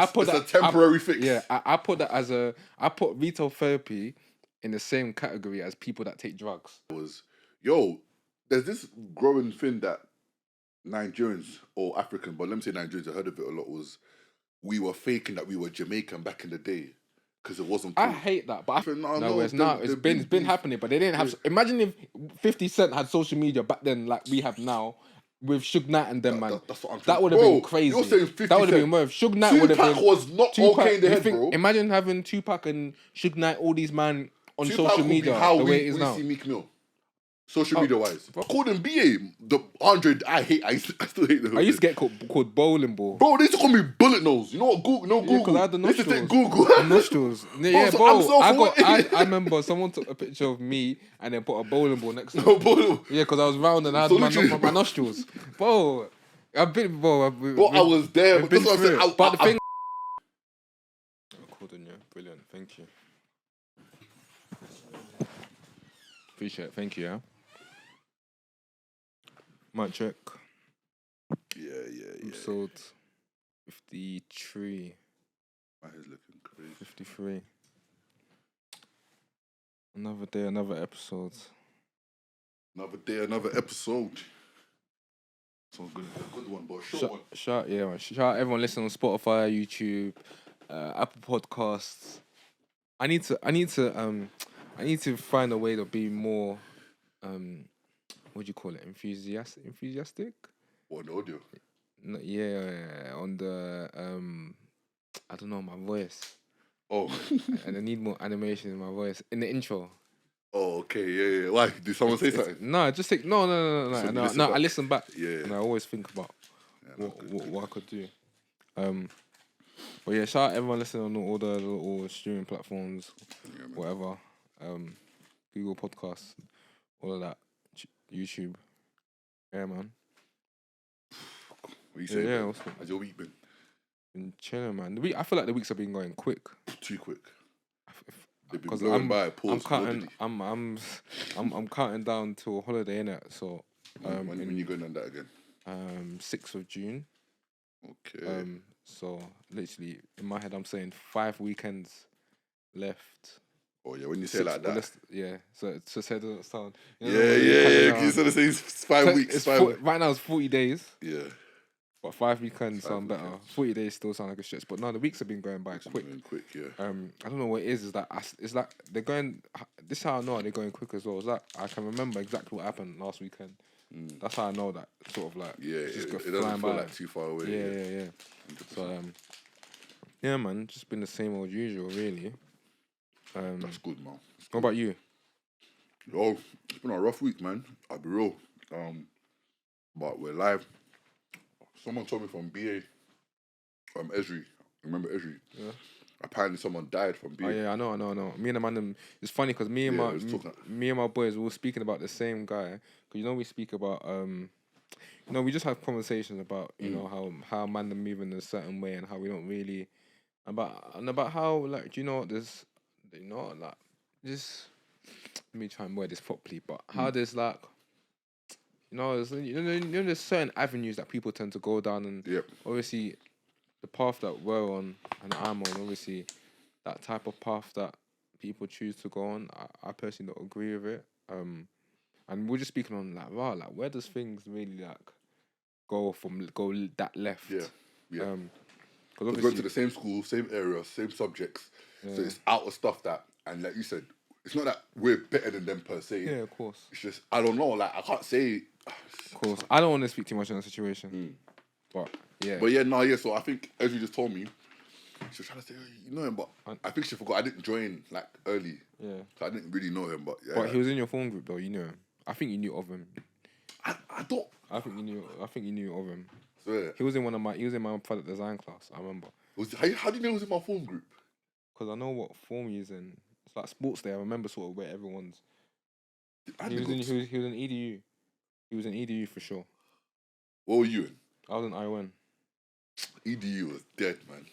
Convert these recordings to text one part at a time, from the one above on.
it's that, a temporary fix. Yeah, I put that as I put retail therapy in the same category as people that take drugs. There's this growing thing that Nigerians or African, but let me say Nigerians, I heard of it a lot, was we were faking that we were Jamaican back in the day because it wasn't cool. I hate that, but it's it's been happening, but they didn't have. Imagine if 50 Cent had social media back then, like we have now, with Suge Knight and them, man. That's what I'm that would have been crazy. You're saying 50 that would have been more. Suge Knight would have been. Tupac was not okay in the head, bro. Imagine having Tupac and Suge Knight, all these man on Tupac social media, how the way it is we now. See Meek Mill. Social media wise, I called him BA. The 100, I still hate them. I used to get called bowling ball. Bro, they used to call me bullet nose. You know what? Google. Because I had the nostrils. They used to take Google. The nostrils. Yeah, bro. I remember someone took a picture of me and then put a bowling ball next to it. Yeah, because I was round and I had my nostrils. Bro, I've been, bro. I was there. But the thing. Recording, yeah, brilliant. Thank you. Appreciate it. Thank you, yeah. Mic check. Yeah. Episode 53. My head's looking crazy. 53. Another day, another episode. Another day, another episode. Sounds good. A good one, but short one. Shout out everyone listening on Spotify, YouTube, Apple Podcasts. I need to find a way to be more what do you call it? Enthusiastic? What, on audio? No, yeah, on the I don't know, my voice. Oh. And I need more animation in my voice. In the intro. Oh, okay, yeah. Why? Did someone say something? No, just take no. I listen back. Yeah. And I always think about what I could do. But yeah, shout out everyone listening on all the little streaming platforms, whatever. Google Podcasts, all of that. YouTube. Yeah, man. What you saying? Yeah. How's your week been? Been chilling, man. I feel like the weeks have been going quick. Too quick. They've been blowing by. I'm counting down to a holiday, innit? So when you going on that again? 6th of June. Okay. So literally in my head I'm saying 5 weekends left. Oh yeah, when you say like that. Yeah. So it just doesn't sound. Yeah. You sort of say 5 weeks. Right now it's 40 days. Yeah. But 5 weekends sound better. 40 days still sound like a stretch. But no, the weeks have been going by quick. Yeah. I don't know what it is. It's like they're going. This is how I know they're going quick as well. It's like I can remember exactly what happened last weekend. That's how I know that sort of like. Yeah, it doesn't feel like too far away. Yeah. So yeah, man, just been the same old usual, really. That's good, man. What about you? Oh, it's been a rough week, man. I'll be real. But we're live. Someone told me from BA, Esri. Remember Esri? Yeah. Apparently someone died from BA. Oh yeah, I know. Me and the man, it's funny because me and my boys we were speaking about the same guy. Because we speak about we just have conversations about you know how man are moving in a certain way and how we don't really about how like there's like just let me try and word this properly, but how there's like. There's certain avenues that people tend to go down, and obviously the path that we're on and I'm on, obviously that type of path that people choose to go on, I personally don't agree with it. And we're just speaking on like where does things really like go that left? Yeah. Because we go to the same school, same area, same subjects, so it's out of stuff that, and like you said, it's not that we're better than them per se. Yeah, of course. It's just I don't know. Like I can't say. Of course, I don't want to speak too much on the situation. But yeah. So I think as you just told me, she was trying to say you know him, but I think she forgot I didn't join like early. Yeah. So I didn't really know him, but yeah. But he was in your phone group though. You knew him. I think you knew of him. I don't. I think you knew of him. So yeah. He was in my product design class. I remember. How do you know he was in my phone group? Because I know what form he's in. It's like sports day. I remember sort of where everyone's. He was in EDU. He was in EDU for sure. What were you in? I was in ION. EDU was dead, man.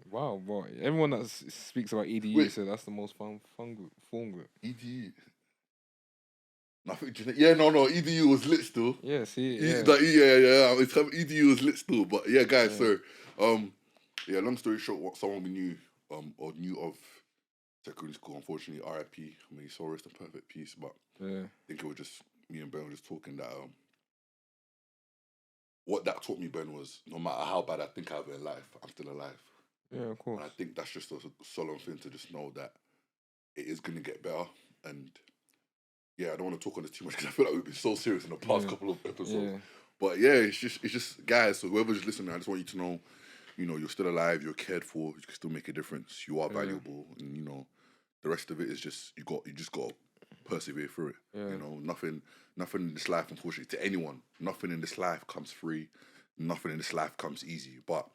Wow, boy. Everyone that speaks about EDU says that's the most fun group, form group. EDU. Nothing. Yeah, no. EDU was lit still. Yeah, see. Yeah. EDU was lit still, but yeah, guys. Yeah. So, Yeah, long story short, what someone we knew or knew of secondary school, unfortunately, RIP. I mean, he saw rest in perfect peace, but Yeah. I think it was just me and Ben were just talking that what that taught me, Ben, was no matter how bad I think I've been in life, I'm still alive. Yeah, of course. And I think that's just a solemn thing to just know that it is going to get better. And yeah, I don't want to talk on this too much because I feel like we've been so serious in the past couple of episodes. Yeah. But yeah, it's just guys. So whoever's just listening, I just want you to know, you're still alive, you're cared for, you can still make a difference, you are valuable, and the rest of it is just you just got to persevere through it. Yeah. Nothing in this life, unfortunately, to anyone, nothing in this life comes free, nothing in this life comes easy. But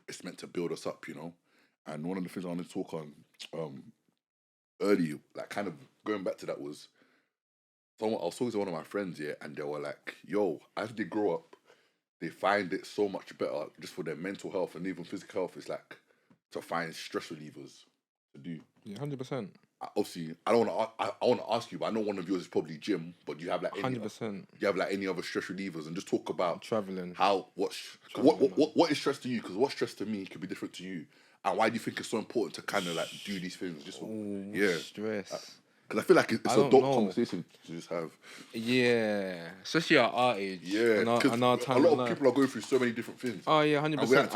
it's meant to build us up, And one of the things I want to talk on early, like kind of going back to that was I was talking to one of my friends, yeah, and they were like, yo, as they grow up, they find it so much better just for their mental health and even physical health. It's like to find stress relievers to do. Yeah, 100%. Obviously, I don't want to. I want to ask you, but I know one of yours is probably gym. But do you have like 100%? Do you have like any other stress relievers? And just talk about traveling. How what is stress to you? Because what stress to me could be different to you. And why do you think it's so important to kind of like do these things? Just Stress. Because I feel like it's a dope conversation to just have. Yeah, especially at our age. Yeah, because a lot of people are going through so many different things. Oh yeah, 100%.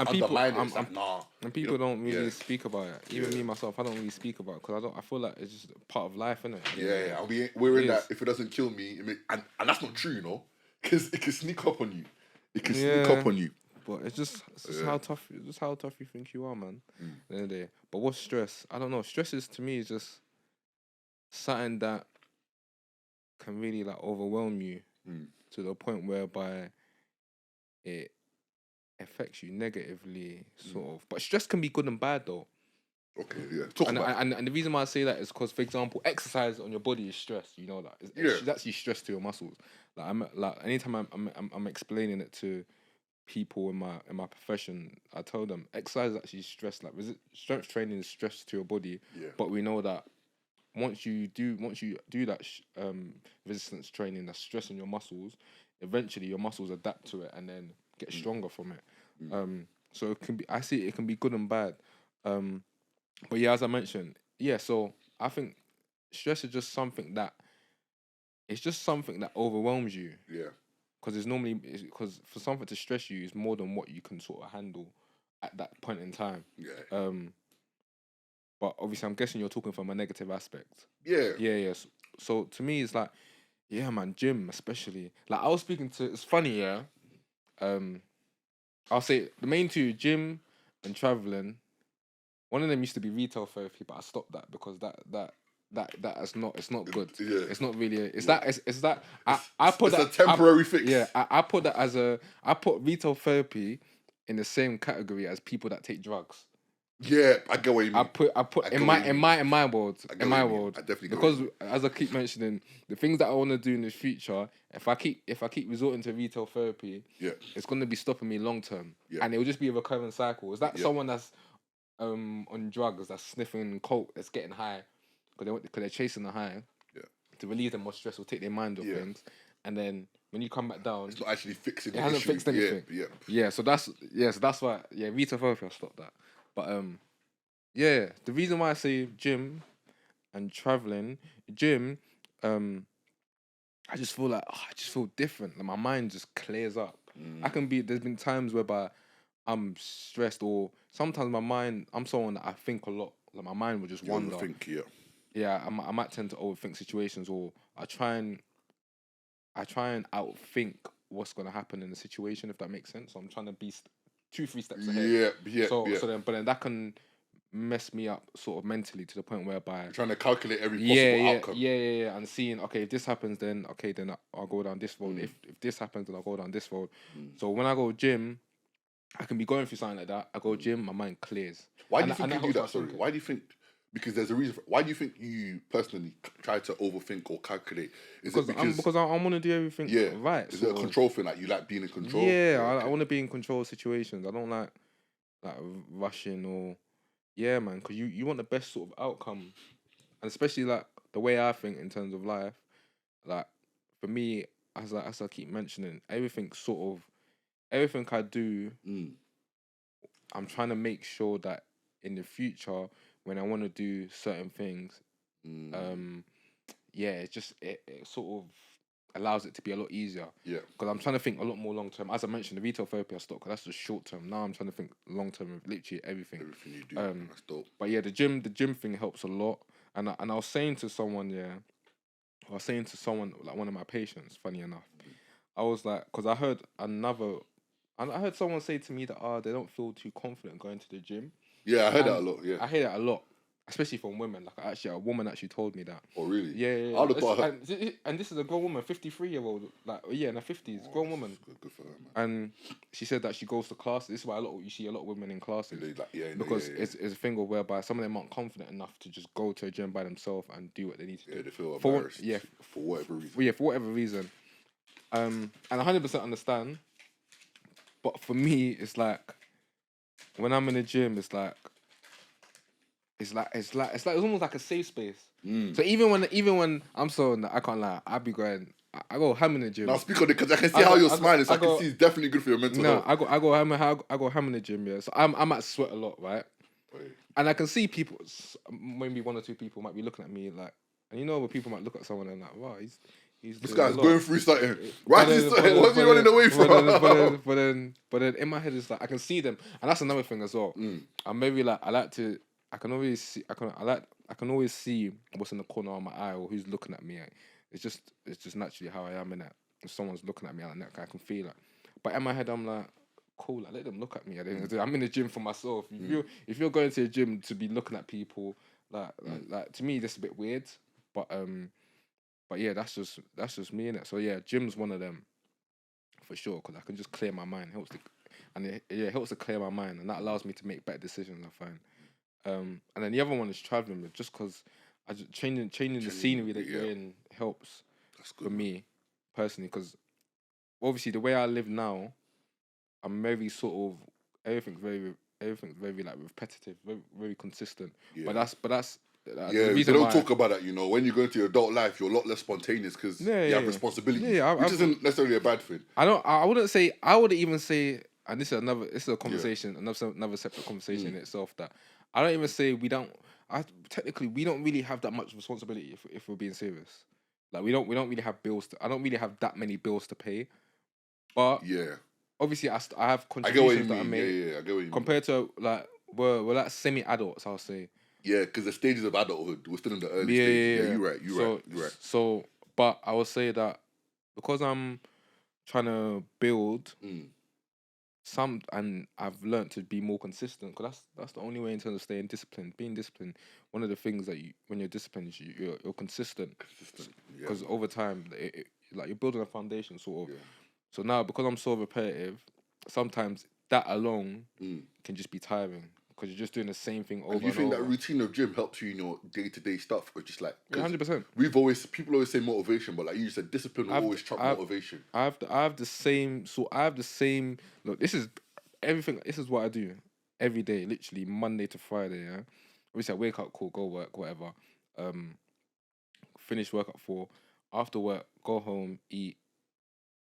And people don't really speak about it. Even me myself, I don't really speak about it because I feel like it's just part of life, isn't it? Yeah. We're in that. If it doesn't kill me, and that's not true, because it can sneak up on you. But it's just how tough you think you are, man. At the end of the day. But what's stress? I don't know. Stress is to me is just something that can really like overwhelm you to the point whereby it affects you negatively, sort of. But stress can be good and bad, though. Okay, yeah. And the reason why I say that is because, for example, exercise on your body is stress. You know that it's actually stress to your muscles. Like anytime I'm explaining it to people in my profession, I tell them exercise is actually stress. Like strength training is stress to your body. Yeah. But we know that once you do that resistance training, that's stress on your muscles, eventually your muscles adapt to it and then get stronger from it. So it can be, I see it can be good and bad. But yeah, as I mentioned, so I think stress is just something that overwhelms you. Yeah. Because for something to stress you is more than what you can sort of handle at that point in time. Yeah. But obviously, I'm guessing you're talking from a negative aspect. Yeah. Yeah. So to me, it's like, yeah, man, gym especially. Like I was speaking to, it's funny, yeah. I'll say the main two, gym and traveling. One of them used to be retail therapy, but I stopped that because that is not. It's not good. Yeah. It's not really. I put it's that a temporary fix. Yeah, I put that I put retail therapy in the same category as people that take drugs. Yeah, I get what you mean. I put in my world. I definitely because as I keep mentioning, the things that I want to do in the future, if I keep resorting to retail therapy, it's gonna be stopping me long term, and it will just be a recurring cycle. Is that someone that's on drugs, that's sniffing coke, that's getting high because they're chasing the high, to relieve them of stress or take their mind off things, and then when you come back down, it's not actually fixing. It hasn't fixed anything. Yeah. So that's why retail therapy I stopped that. But the reason why I say gym and traveling, gym, I just feel like I just feel different. Like my mind just clears up. There's been times whereby I'm stressed, or sometimes I'm someone that I think a lot. Like my mind will just wander. Overthink, I might tend to overthink situations, or I try and outthink what's gonna happen in the situation, if that makes sense. So I'm trying to be 2-3 steps ahead. But then that can mess me up sort of mentally to the point whereby you're trying to calculate every possible outcome. And seeing, okay, if this happens, then I'll go down this road. If this happens, then I'll go down this road. So when I go gym, I can be going through something like that. I go gym, my mind clears. Why do you think you do that? Sorry, why do you think? Because there's a reason. Why do you think you personally try to overthink or calculate? Because I want to do everything right. Is it a control thing? Like you like being in control? Yeah, I want to be in control of situations. I don't like rushing or man. Because you want the best sort of outcome, and especially like the way I think in terms of life. Like for me, as I keep mentioning, everything I do, I'm trying to make sure that in the future, when I want to do certain things, it sort of allows it to be a lot easier. Yeah. Because I'm trying to think a lot more long term. As I mentioned, the retail therapy I stopped because that's just short term. Now I'm trying to think long term of literally everything. Everything you do, that's dope. But yeah, the gym thing helps a lot. And I was saying to someone, like one of my patients, funny enough, I was like, because I heard someone say to me that they don't feel too confident going to the gym. Yeah, I heard that a lot. Yeah, I hear that a lot, especially from women. Like a woman actually told me that. Oh really? Yeah. I'd have thought and this is a grown woman, 53-year-old, like in her 50s, grown woman. Good for her, man. And she said that she goes to classes. This is why you see a lot of women in classes. Because it's a thing of whereby some of them aren't confident enough to just go to a gym by themselves and do what they need to do. They feel embarrassed. For whatever reason. Yeah, for whatever reason. And I 100% understand. But for me, it's like when I'm in the gym, it's almost like a safe space. So even when I'm I can't lie, I go ham in the gym. Now speak on it because I can see how you're smiling. So I can see it's definitely good for your mental health. I go ham in the gym. Yeah, so I'm at sweat a lot, right? And I can see people, maybe one or two people might be looking at me like, and when people might look at someone and like, wow, this guy's going through something. What's he running away from? But then in my head it's like I can see them, and that's another thing as well. I'm maybe like I can always see what's in the corner of my eye or who's looking at me. It's just naturally how I am in that. If someone's looking at me like that, I can feel it. But in my head I'm like, cool, like, let them look at me. I'm in the gym for myself. If you're going to a gym to be looking at people, like to me that's a bit weird. But yeah, that's just me in it. So yeah, gym's one of them for sure because I can just clear my mind. It helps to clear my mind, and that allows me to make better decisions. I find. And then the other one is traveling, just because changing the scenery that you're in helps. That's good, for me personally, because obviously the way I live now, I'm very sort of everything's very like repetitive, very, very consistent. Yeah. But that's they don't talk about that. When you go into your adult life, you're a lot less spontaneous because you have responsibilities, which isn't necessarily a bad thing. I wouldn't even say, and this is a conversation, another separate conversation in itself, that I don't even say technically we don't really have that much responsibility if we're being serious. Like we don't really have bills. I don't really have that many bills to pay, but obviously I have contributions that I make. I get what you mean. Compared to like we're like semi-adults, I'll say. Yeah, because the stages of adulthood, we're still in the early stages. Yeah, you're right. So, but I would say that because I'm trying to build and I've learned to be more consistent, because that's the only way in terms of staying disciplined. Being disciplined, one of the things that when you're disciplined, you're consistent. Because over time, like you're building a foundation, sort of. Yeah. So now, because I'm so repetitive, sometimes that alone can just be tiring. Because you're just doing the same thing over and over. And you think that routine of gym helps you in your day-to-day stuff? Or just like... 100%. People always say motivation, but like you said, discipline will always trump motivation. I have the same... Look, this is everything... This is what I do every day, literally Monday to Friday, yeah? Obviously, I wake up, cool, go work, whatever. Finish work at 4. After work, go home, eat,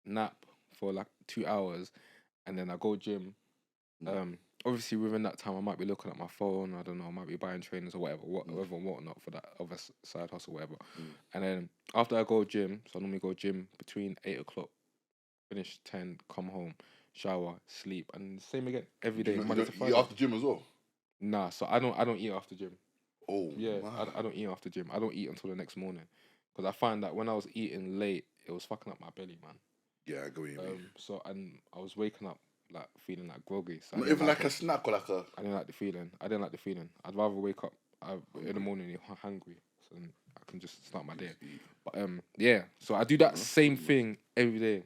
nap for like 2 hours, and then I go gym. Obviously, within that time, I might be looking at my phone. I don't know. I might be buying trainers or whatnot for that other side hustle, whatever. And then after I go gym, so I normally go gym between 8 o'clock, finish 10, come home, shower, sleep, and same again every day. Monday to Friday. Eat after gym as well? Nah, so I don't eat after gym. Oh, yeah, wow. I don't eat after gym. I don't eat until the next morning because I find that when I was eating late, it was fucking up my belly, man. Yeah, I go what you mean. So and I was waking up like feeling like groggy. So not even like a snack or like a... I didn't like the feeling. I'd rather wake up in the morning hungry, so I can just start my day. But yeah, so I do that same thing every day.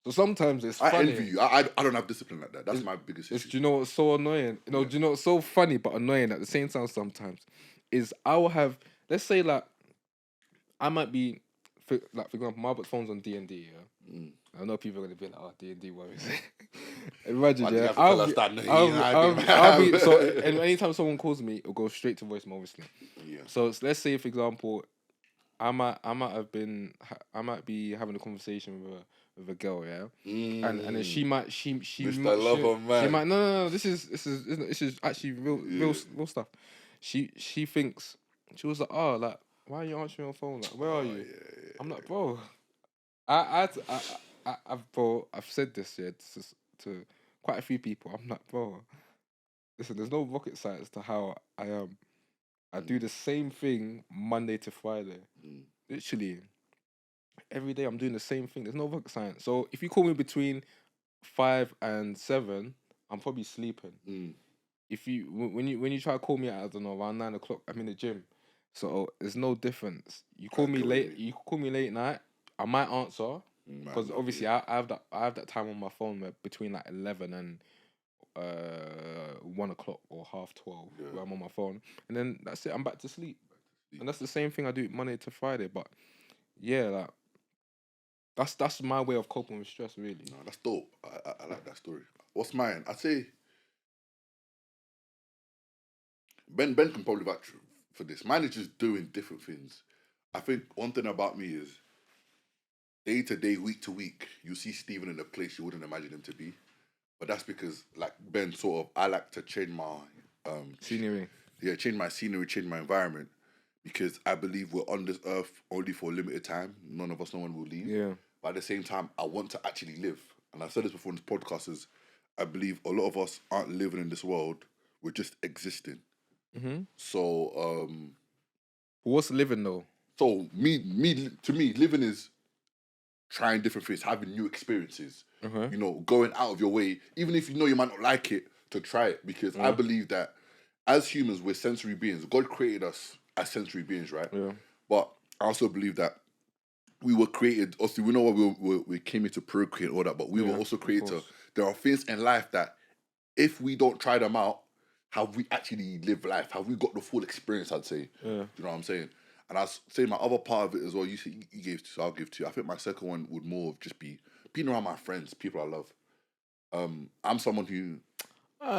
So sometimes it's funny. I envy you. I don't have discipline like that. That's my biggest issue. Do you know what's so annoying? Do you know what's so funny but annoying at the same time sometimes? Is I will have, let's say like, I might be, for example, my phone's on D&D, yeah? I know people are going to be like, oh, D&D, what is it? Imagine, yeah. I'll be, so and anytime someone calls me, it'll go straight to voicemail, obviously. Yeah. So let's say, for example, I might be having a conversation with with a girl, yeah, and then she might Mr. Lover Man. she might no this is actually real stuff. She thinks she was like, oh, like, why are you answering your phone? Like, where are you? Yeah. I'm like, bro, I've said this, yeah, to quite a few people. I'm like, bro, listen, there's no rocket science to how I am. I do the same thing Monday to Friday. Literally, every day I'm doing the same thing. There's no rocket science. So if you call me between 5 and 7, I'm probably sleeping. If you when you try to call me at, I don't know, around 9 o'clock, I'm in the gym. So there's no difference. You call me late. You call me late night. I might answer because obviously I have that time on my phone where between like 11 and 1 o'clock or 12:30 where I'm on my phone, and then that's it. I'm back to sleep, and that's the same thing I do Monday to Friday. But yeah, like that's my way of coping with stress. Really, no, that's dope. I like that story. What's mine? I'd say Ben can probably vouch for this. Mine is just doing different things. I think one thing about me is day to day, week to week, you see Stephen in a place you wouldn't imagine him to be. But that's because, like Ben, sort of, I like to change my scenery. Yeah, change my scenery, change my environment, because I believe we're on this earth only for a limited time. None of us, no one will leave. Yeah. But at the same time, I want to actually live. And I've said this before in this podcast, is I believe a lot of us aren't living in this world. We're just existing. So, what's living though? So to me, living is trying different things, having new experiences. You know, going out of your way, even if you know you might not like it, to try it. Because I believe that as humans, we're sensory beings. God created us as sensory beings, right? Yeah. But I also believe that we were created. Also, we know what we came here to procreate, all that. But we were also created to. There are things in life that, if we don't try them out, have we actually lived life? Have we got the full experience? I'd say. Yeah. Do you know what I'm saying? And I say my other part of it as well. You gave to, so I'll give to you. I think my second one would more of just be being around my friends, people I love. I'm someone who.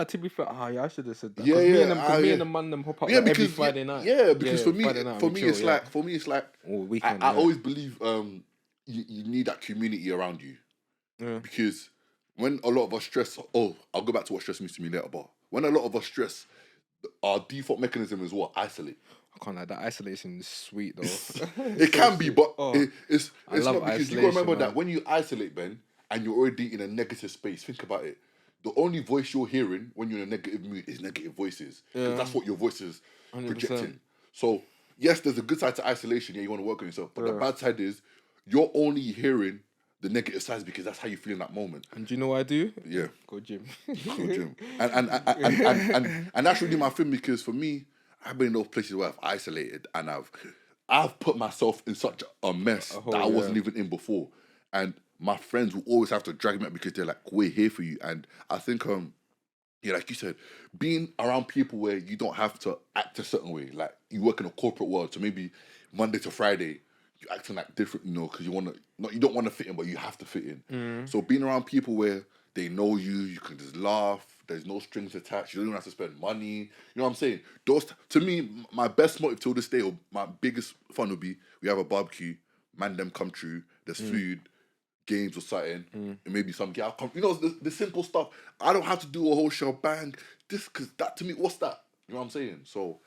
To be fair, yeah, I should have said that. Yeah, me and the man them hop up every Friday night. Yeah, because for me, it's like weekend. I always believe you need that community around you. Yeah. Because when a lot of us stress, I'll go back to what stress means to me later. But when a lot of us stress, our default mechanism is what? Isolate. I can't lie, that isolation is sweet though. It can be, but it's not, because you gotta remember that when you isolate, Ben, and you're already in a negative space, think about it. The only voice you're hearing when you're in a negative mood is negative voices. Because that's what your voice is 100%. Projecting. So, yes, there's a good side to isolation. Yeah, you want to work on yourself. But the bad side is you're only hearing the negative sides because that's how you feel in that moment. And do you know what I do? Yeah. Go gym. Go gym. And that's really my thing, because for me, I've been in those places where I've isolated and I've put myself in such a mess that I wasn't even in before. And my friends will always have to drag me up because they're like, we're here for you. And I think, like you said, being around people where you don't have to act a certain way, like you work in a corporate world, so maybe Monday to Friday, you're acting like different, because you don't want to fit in, but you have to fit in. So being around people where they know you can just laugh, there's no strings attached, you don't even have to spend money, you know what I'm saying? Those, to me, my best motive till this day, or my biggest fun would be, we have a barbecue, man them come true, there's food, games or something, and maybe some gal come, the simple stuff. I don't have to do a whole shebang, because that to me, what's that? You know what I'm saying? So,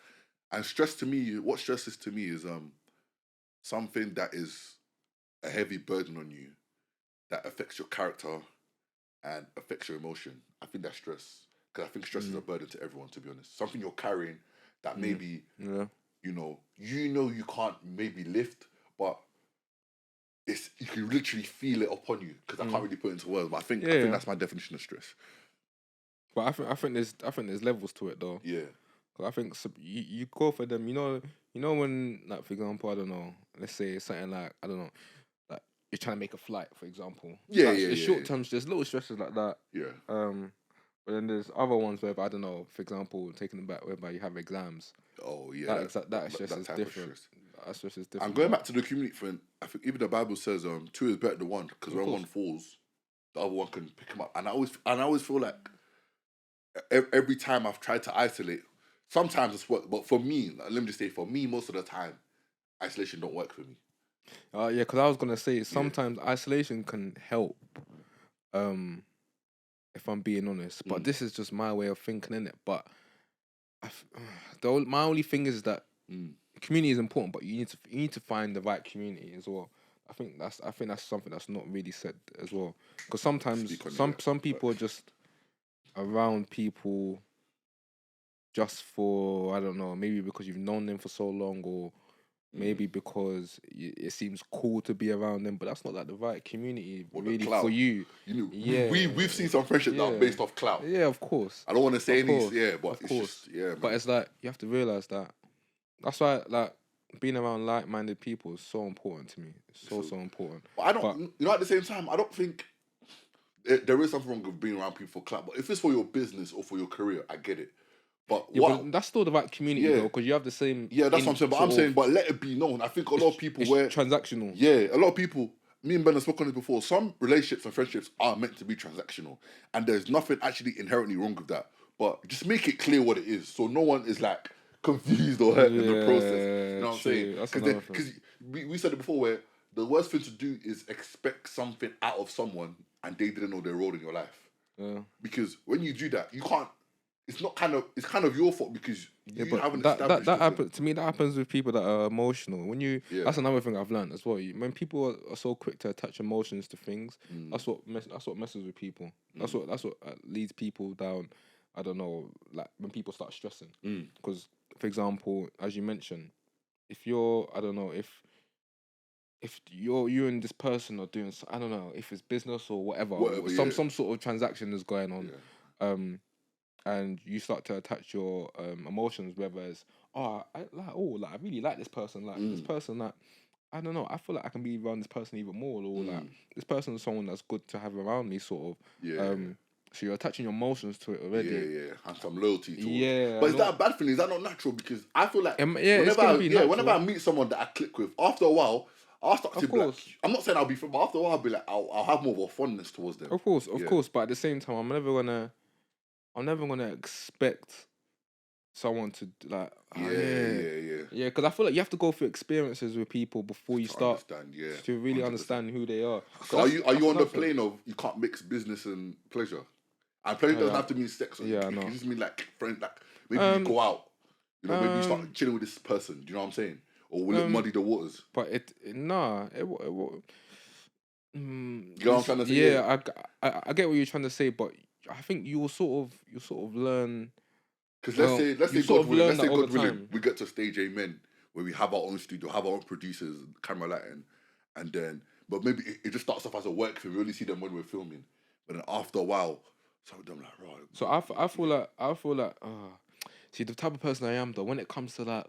and stress to me, what stress is to me is something that is a heavy burden on you, that affects your character and affects your emotion. I think that's stress, because I think stress is a burden to everyone, to be honest. Something you're carrying that maybe, you can't maybe lift, but you can literally feel it upon you, because I can't really put it into words. But I think that's my definition of stress. But I think there's levels to it though. Yeah. Cause I think you go for them. You know when, like, for example, I don't know. Let's say something like, I don't know, like you're trying to make a flight, for example. There's short terms. There's little stresses like that. Yeah. But then there's other ones where, I don't know, for example, taking them back whereby you have exams. Oh yeah. That stress is different. That stress is different. And going back to the community thing, I think even the Bible says two is better than one, because when one falls, the other one can pick him up. And I always feel like every time I've tried to isolate, sometimes it's worked, but for me, let me just say, for me, most of the time, isolation don't work for me. Yeah, because I was gonna say sometimes isolation can help. If I'm being honest, but this is just my way of thinking in it. But my only thing is that community is important, but you need to find the right community as well. I think that's something that's not really said as well. Because sometimes some people are just around people just for, I don't know, maybe because you've known them for so long, or maybe because it seems cool to be around them, but that's not like the right community or really for you. We've seen some friendships that are based off clout. Yeah, of course. I don't want to say any, but it's just man. But it's like you have to realize that. That's why like being around like-minded people is so important to me. It's so important. But at the same time, I don't think there is something wrong with being around people for clout. But if it's for your business or for your career, I get it. But but that's still the right community though, because you have the same. Yeah, that's what I'm saying. But I'm saying, but let it be known. I think a lot of people transactional. Yeah, a lot of people. Me and Ben have spoken on this before. Some relationships and friendships are meant to be transactional, and there's nothing actually inherently wrong with that. But just make it clear what it is, so no one is like confused or hurt in the process. You know what I'm saying? Because we said it before, where the worst thing to do is expect something out of someone and they didn't know their role in your life. Yeah. Because when you do that, you can't. It's kind of your fault because you haven't established that happens to me. That happens with people that are emotional. When that's another thing I've learned as well. When people are so quick to attach emotions to things, that's what messes with people. That's what leads people down. I don't know, like when people start stressing. Because, for example, as you mentioned, if you're, I don't know, if you and this person are doing, I don't know, if it's business or whatever some sort of transaction is going on, and you start to attach your emotions, whether it's I really like this person, like this person, like I don't know, I feel like I can be around this person even more, or like this person is someone that's good to have around me, sort of. So you're attaching your emotions to it already. Yeah, and some loyalty to it. But is that a bad thing? Is that not natural? Because I feel like whenever I meet someone that I click with, after a while, I'll start to be like, I'm not saying I'll be friends, but after a while I'll be like, I'll have more of a fondness towards them. Of course, but at the same time, I'm never gonna expect someone to like. Yeah. Because I feel like you have to go through experiences with people before you start to really 100%. Understand who they are. So are you on the plane of you can't mix business and pleasure? And pleasure doesn't have to mean sex. It can just mean like friend, like maybe you go out. You know, maybe you start chilling with this person. Do you know what I'm saying? Or will it muddy the waters? But you know what I'm trying to say? Yeah, I get what you're trying to say, but I think you'll sort of learn. Because let's say God willing, we get to stage amen, where we have our own studio, have our own producers, camera lighting, and then, but maybe it just starts off as a work thing. We only see them when we're filming, but then after a while, some of them like, right. So I feel like, see, the type of person I am though, when it comes to like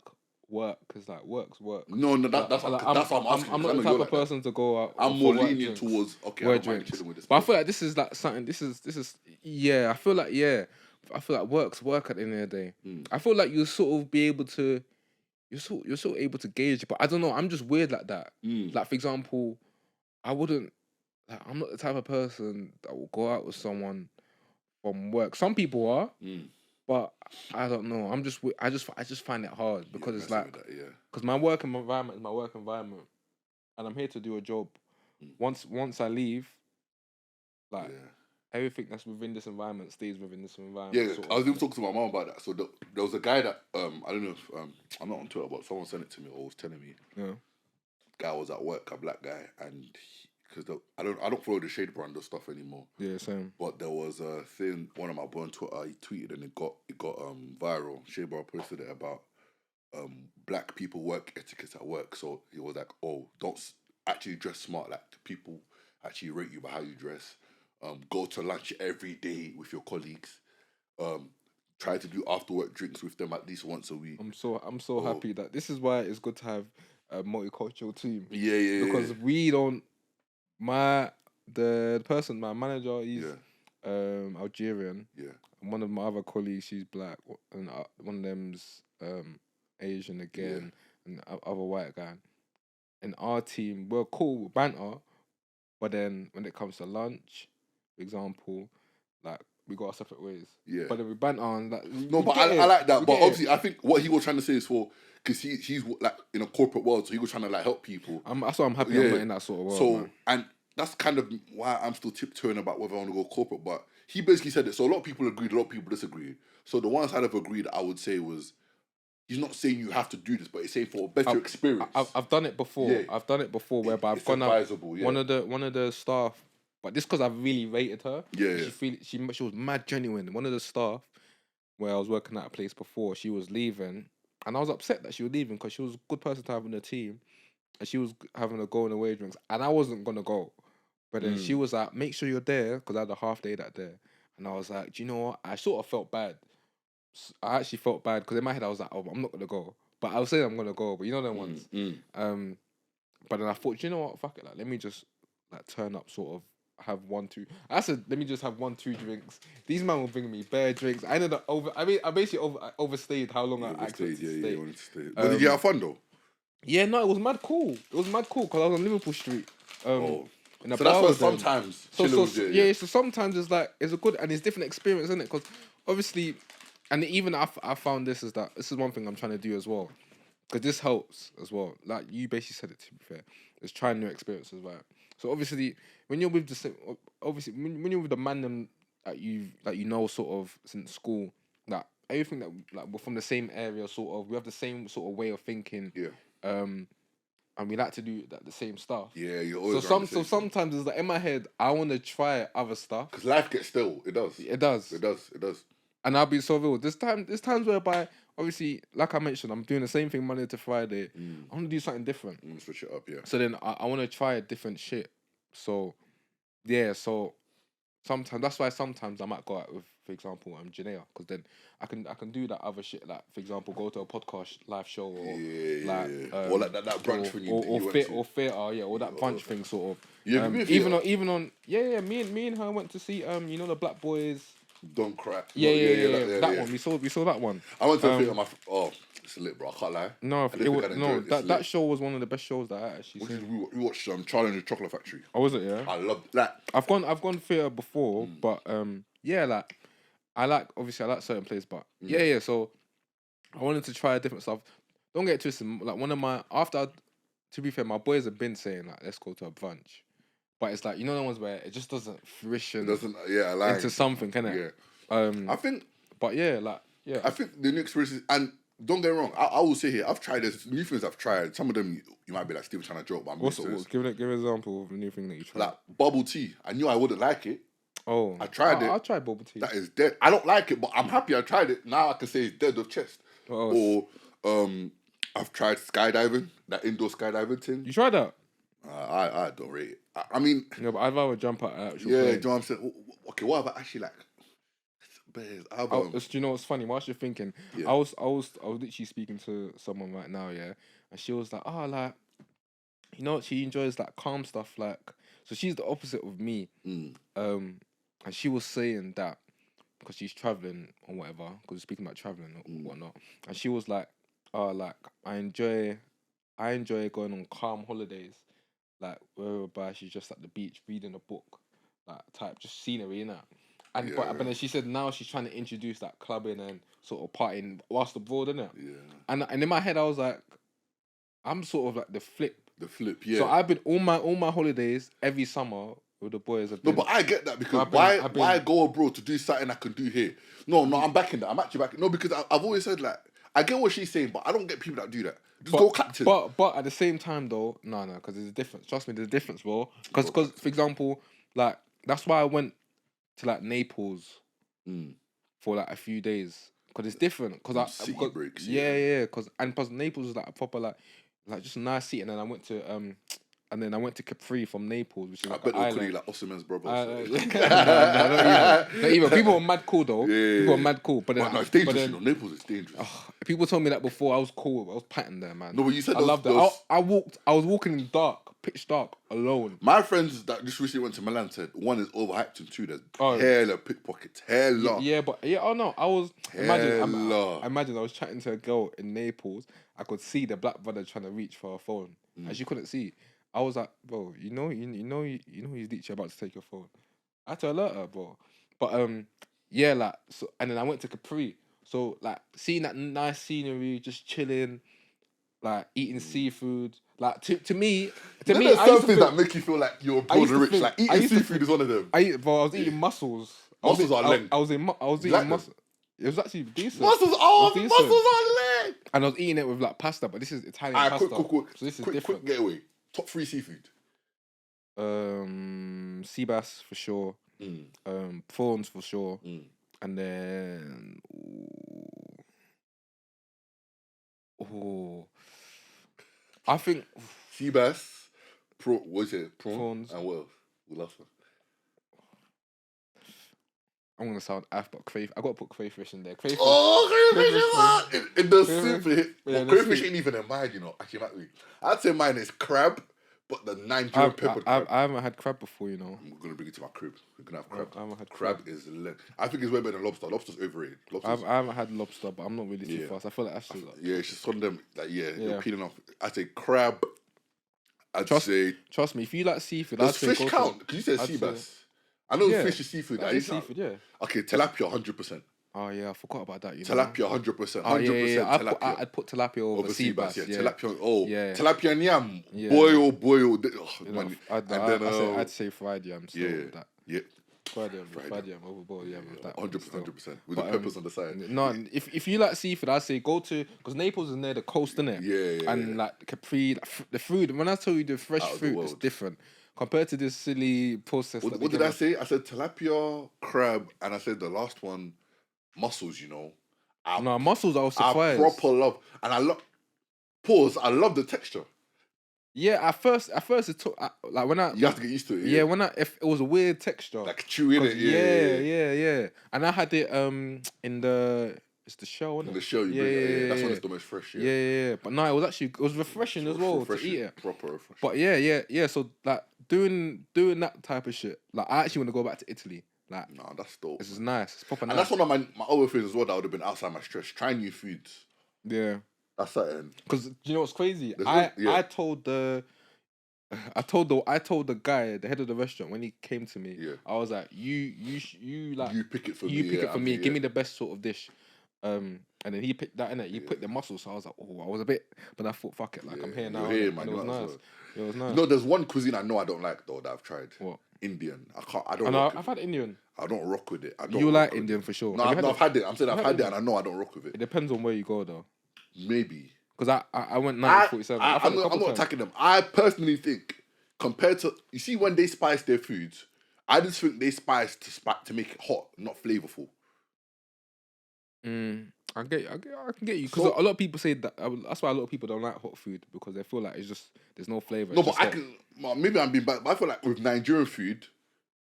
work, because like work's work. No, that's what I'm asking. I'm not the type of person to go out. I'm more lenient towards I don't mind chilling with this. But I feel like this is like something. This is. I feel like work's work at the end of the day. I feel like you'll sort of be able to, you're sort of able to gauge it, but I don't know. I'm just weird like that. Like for example, I'm not the type of person that will go out with someone from work. Some people are, but I don't know. I just find it hard because it's like, because my work environment is my work environment, and I'm here to do a job. Once I leave, like. Yeah. Everything that's within this environment stays within this environment. Yeah, I was even talking to my mom about that. So there was a guy that I don't know if I'm not on Twitter, but someone sent it to me or was telling me. Yeah, guy was at work, a black guy, and because I don't follow the Shade Brand stuff anymore. Yeah, same. But there was a thing, one of my boys on Twitter, he tweeted and it got viral. Shade Brand posted it about black people work etiquette at work. So he was like, oh, don't actually dress smart. Like people actually rate you by how you dress. Go to lunch every day with your colleagues. Try to do after work drinks with them at least once a week. I'm so happy that this is why it's good to have a multicultural team. Yeah. Because we don't. The person, my manager, he's Algerian. Yeah. And one of my other colleagues, she's black, and one of them's Asian again, and other white guy. And our team, we're cool with banter, but then when it comes to lunch, for example, like we go our separate ways. Yeah. But then we banter on that. No, but I like that. But obviously, I think what he was trying to say is because he's like in a corporate world, so he was trying to like help people. That's why I'm happy I'm not in that sort of world. So, man. And that's kind of why I'm still tiptoeing about whether I want to go corporate. But he basically said it. So a lot of people agreed, a lot of people disagreed. So the ones that have agreed, I would say was, he's not saying you have to do this, but he's saying for a better experience. I've done it before. Yeah. I've done it before whereby I've gone up. Yeah. One of the staff, but this because I really rated her. Yeah. She was mad genuine. One of the staff where I was working at a place before, she was leaving, and I was upset that she was leaving because she was a good person to have in the team, and she was having a go in the away drinks, and I wasn't gonna go, but then she was like, "Make sure you're there," because I had a half day that day, and I was like, "Do you know what?" I sort of felt bad. I actually felt bad because in my head I was like, "Oh, I'm not gonna go," but I was saying I'm gonna go, but you know them ones. But then I thought, do you know what? Fuck it, like let me just like turn up, sort of. Have 1, 2. I said, let me just have 1, 2 drinks. These men were bringing me bare drinks. I ended up I basically overstayed how long I actually stayed. You wanted to stay. But did you have fun though? Yeah, no, it was mad cool. It was mad cool because I was on Liverpool Street. So that's why sometimes. So sometimes it's a good and it's different experience, isn't it? Because obviously, and even I found this is one thing I'm trying to do as well. Because this helps as well. Like you basically said it, to be fair. It's trying new experiences, right? So obviously, when you're with when you're with the man that you know sort of since school, like everything that like we're from the same area, sort of, we have the same sort of way of thinking. Yeah. And we like to do the same stuff. Yeah, you're always. So sometimes it's like in my head, I want to try other stuff because life gets stale. It does. It does. And I'll be so real. There's times whereby, obviously, like I mentioned, I'm doing the same thing Monday to Friday. I want to do something different. Switch it up, yeah. So then I want to try a different shit. So, yeah. So sometimes that's why sometimes I might go out with, for example, Janaea, because then I can do that other shit. Like, for example, go to a podcast live show or or like that brunch thing or theatre, or that brunch thing sort of. Yeah, even on me and her went to see the Black Boys. Don't Cry. That one. We saw that one. I went to a theatre. It's lit, bro. I can't lie. No, that show was one of the best shows that I actually seen. We watched Charlie and the Chocolate Factory. Oh, was it? Yeah. I loved that. I've gone theatre before, but like I like certain places, but So I wanted to try different stuff. Don't get twisted. Like to be fair, my boys have been saying like let's go to a brunch. But it's like, the ones where it just doesn't fruition into something, can it? Yeah. I think... But I think the new experiences... And don't get me wrong, I will say here, I've tried this. New things I've tried. Some of them, you might be like, Steve trying to joke, but I'm give an example of a new thing that you tried. Like, bubble tea. I knew I wouldn't like it. Oh. I tried it. I tried bubble tea. That is dead. I don't like it, but I'm happy I tried it. Now I can say it's dead of chest. Or, I've tried skydiving, that indoor skydiving thing. You tried that? I don't rate it. I mean... No, but I'd rather jump at actual plane. Do you know what I'm saying? Okay, what about actually like... Do you know what's funny? Whilst you're thinking, I was literally speaking to someone right now, and she was like, she enjoys like calm stuff, like, so she's the opposite of me. And she was saying that because she's traveling or whatever, because we're speaking about traveling or whatnot, and she was like, like I enjoy going on calm holidays. Like, whereby she's just at the beach reading a book, like type, just scenery, innit? But then she said now she's trying to introduce that clubbing and sort of partying whilst abroad, innit? Yeah. And in my head I was like, I'm sort of like the flip. The flip, yeah. So I've been all my holidays every summer with the boys. No, but I get that because why go abroad to do something I can do here? No, I'm backing that. I'm actually backing. No, because I've always said like I get what she's saying, but I don't get people that do that. Just go captain. But at the same time though, no, because there's a difference. Trust me, there's a difference, bro. Because for example, like that's why I went to like Naples for like a few days because it's different. Because breaks. Yeah. Because plus Naples is like a proper like just a nice seat, and then I went to Capri from Naples, which is like an island. Like Osimhen's brother. Not even. People were mad cool though. People were mad cool, but then, it's dangerous. Naples is dangerous. People told me that before. I was cool. I was patting there, man. No, but you said I loved it. I was walking in pitch dark, alone. My friends that just recently went to Milan said one is overhyped and two there's hella pickpockets, hella. Oh no, I was imagine I was chatting to a girl in Naples. I could see the black brother trying to reach for her phone, and she couldn't see. I was like, bro, you know he's literally about to take your phone. I had to alert her, bro. But Yeah, like so, and then I went to Capri. So like seeing that nice scenery, just chilling, like eating seafood. Like to me, There's I some used to things think that make you feel like you're I broad used and to rich. think Like I eating used to seafood think is one of them. I was eating mussels. Mussels are leg. I was You eating like them? mussels. It was actually decent. Mussels, It was mussels decent. are leg. And I was eating it with like pasta, but this is Italian Alright, pasta. So this is quick different. getaway. Top 3 seafood. Sea bass for sure. Prawns for sure. And then I think Sea bass, what is it? prawns. And what else? The last one. I'm gonna sound aft, but crayfish. I gotta put crayfish in there. Crayfish. Oh, crayfish in the Crayfish. soup. Yeah, Crayfish soup. ain't even in mine, you know. Actually, might be. I'd say mine is crab, but the Nigerian peppered crab. I haven't had crab before, you know. I'm gonna bring it to my crib. We're gonna have crab. I haven't had crab. Is lit. I think it's way better than lobster. Lobster's overrated. I haven't had lobster, but I'm not really too fast. I feel like actually. Yeah, it's just one of them. Like, you're peeling off. I'd say crab. Trust me, if you like seafood, does fish count? Because you said sea bass. I know fish is seafood. That is seafood, yeah. Okay, tilapia, 100%. Oh yeah, I forgot about that. Tilapia, 100%. 100% tilapia. I'd put tilapia over sea bass. Yeah, yeah. Tilapia. Tilapia and yam. Yeah. Boil. I'd say fried yam. So that. Yeah. Fried yam over boiled yam. 100%. With the peppers on the side. No, if you like seafood, I'd say go to, because Naples is near the coast, innit? Yeah. And like Capri, the food. When I tell you the fresh fruit, it's different compared to this silly process. What did I say? I said tilapia, crab, and I said the last one, mussels. You know. Mussels. I was surprised. I proper love, and I love. Pause. I love the texture. Yeah, at first it took like when you have to get used to it. Yeah, if it was a weird texture, like chewing it. Yeah. And I had it in the shell, isn't it? In the shell, that's when it's the most fresh. Yeah. But no, it was refreshing as well to eat it. Proper refreshing. But yeah. So like doing that type of shit, like I actually want to go back to Italy. Like, nah, that's dope. This is nice. It's proper nice. And that's one of my other things as well that would have been outside my stress. Trying new foods. Yeah. That's something. Because you know what's crazy? I told the guy, the head of the restaurant, when he came to me, I was like, you pick it for me. You pick it for me. Give me the best sort of dish. And then he picked that, innit? He picked the mussels. So I was like, I was a bit, but I thought, fuck it, like I'm here now. Here, man. It was nice. It was nice. You know, there's one cuisine I know I don't like though that I've tried. What? Indian. I've had Indian. I don't rock with it. You like Indian for sure. No, I've had it. I'm saying I've had it and I know I don't rock with it. It depends on where you go though. Maybe. Because I went 1947. I'm not attacking them. I personally think, compared to, you see when they spice their foods, I just think they spice to make it hot, not flavorful. I can get you. Because a lot of people say that, that's why a lot of people don't like hot food, because they feel like it's just, there's no flavour. No, but maybe I'm being bad, but I feel like with Nigerian food,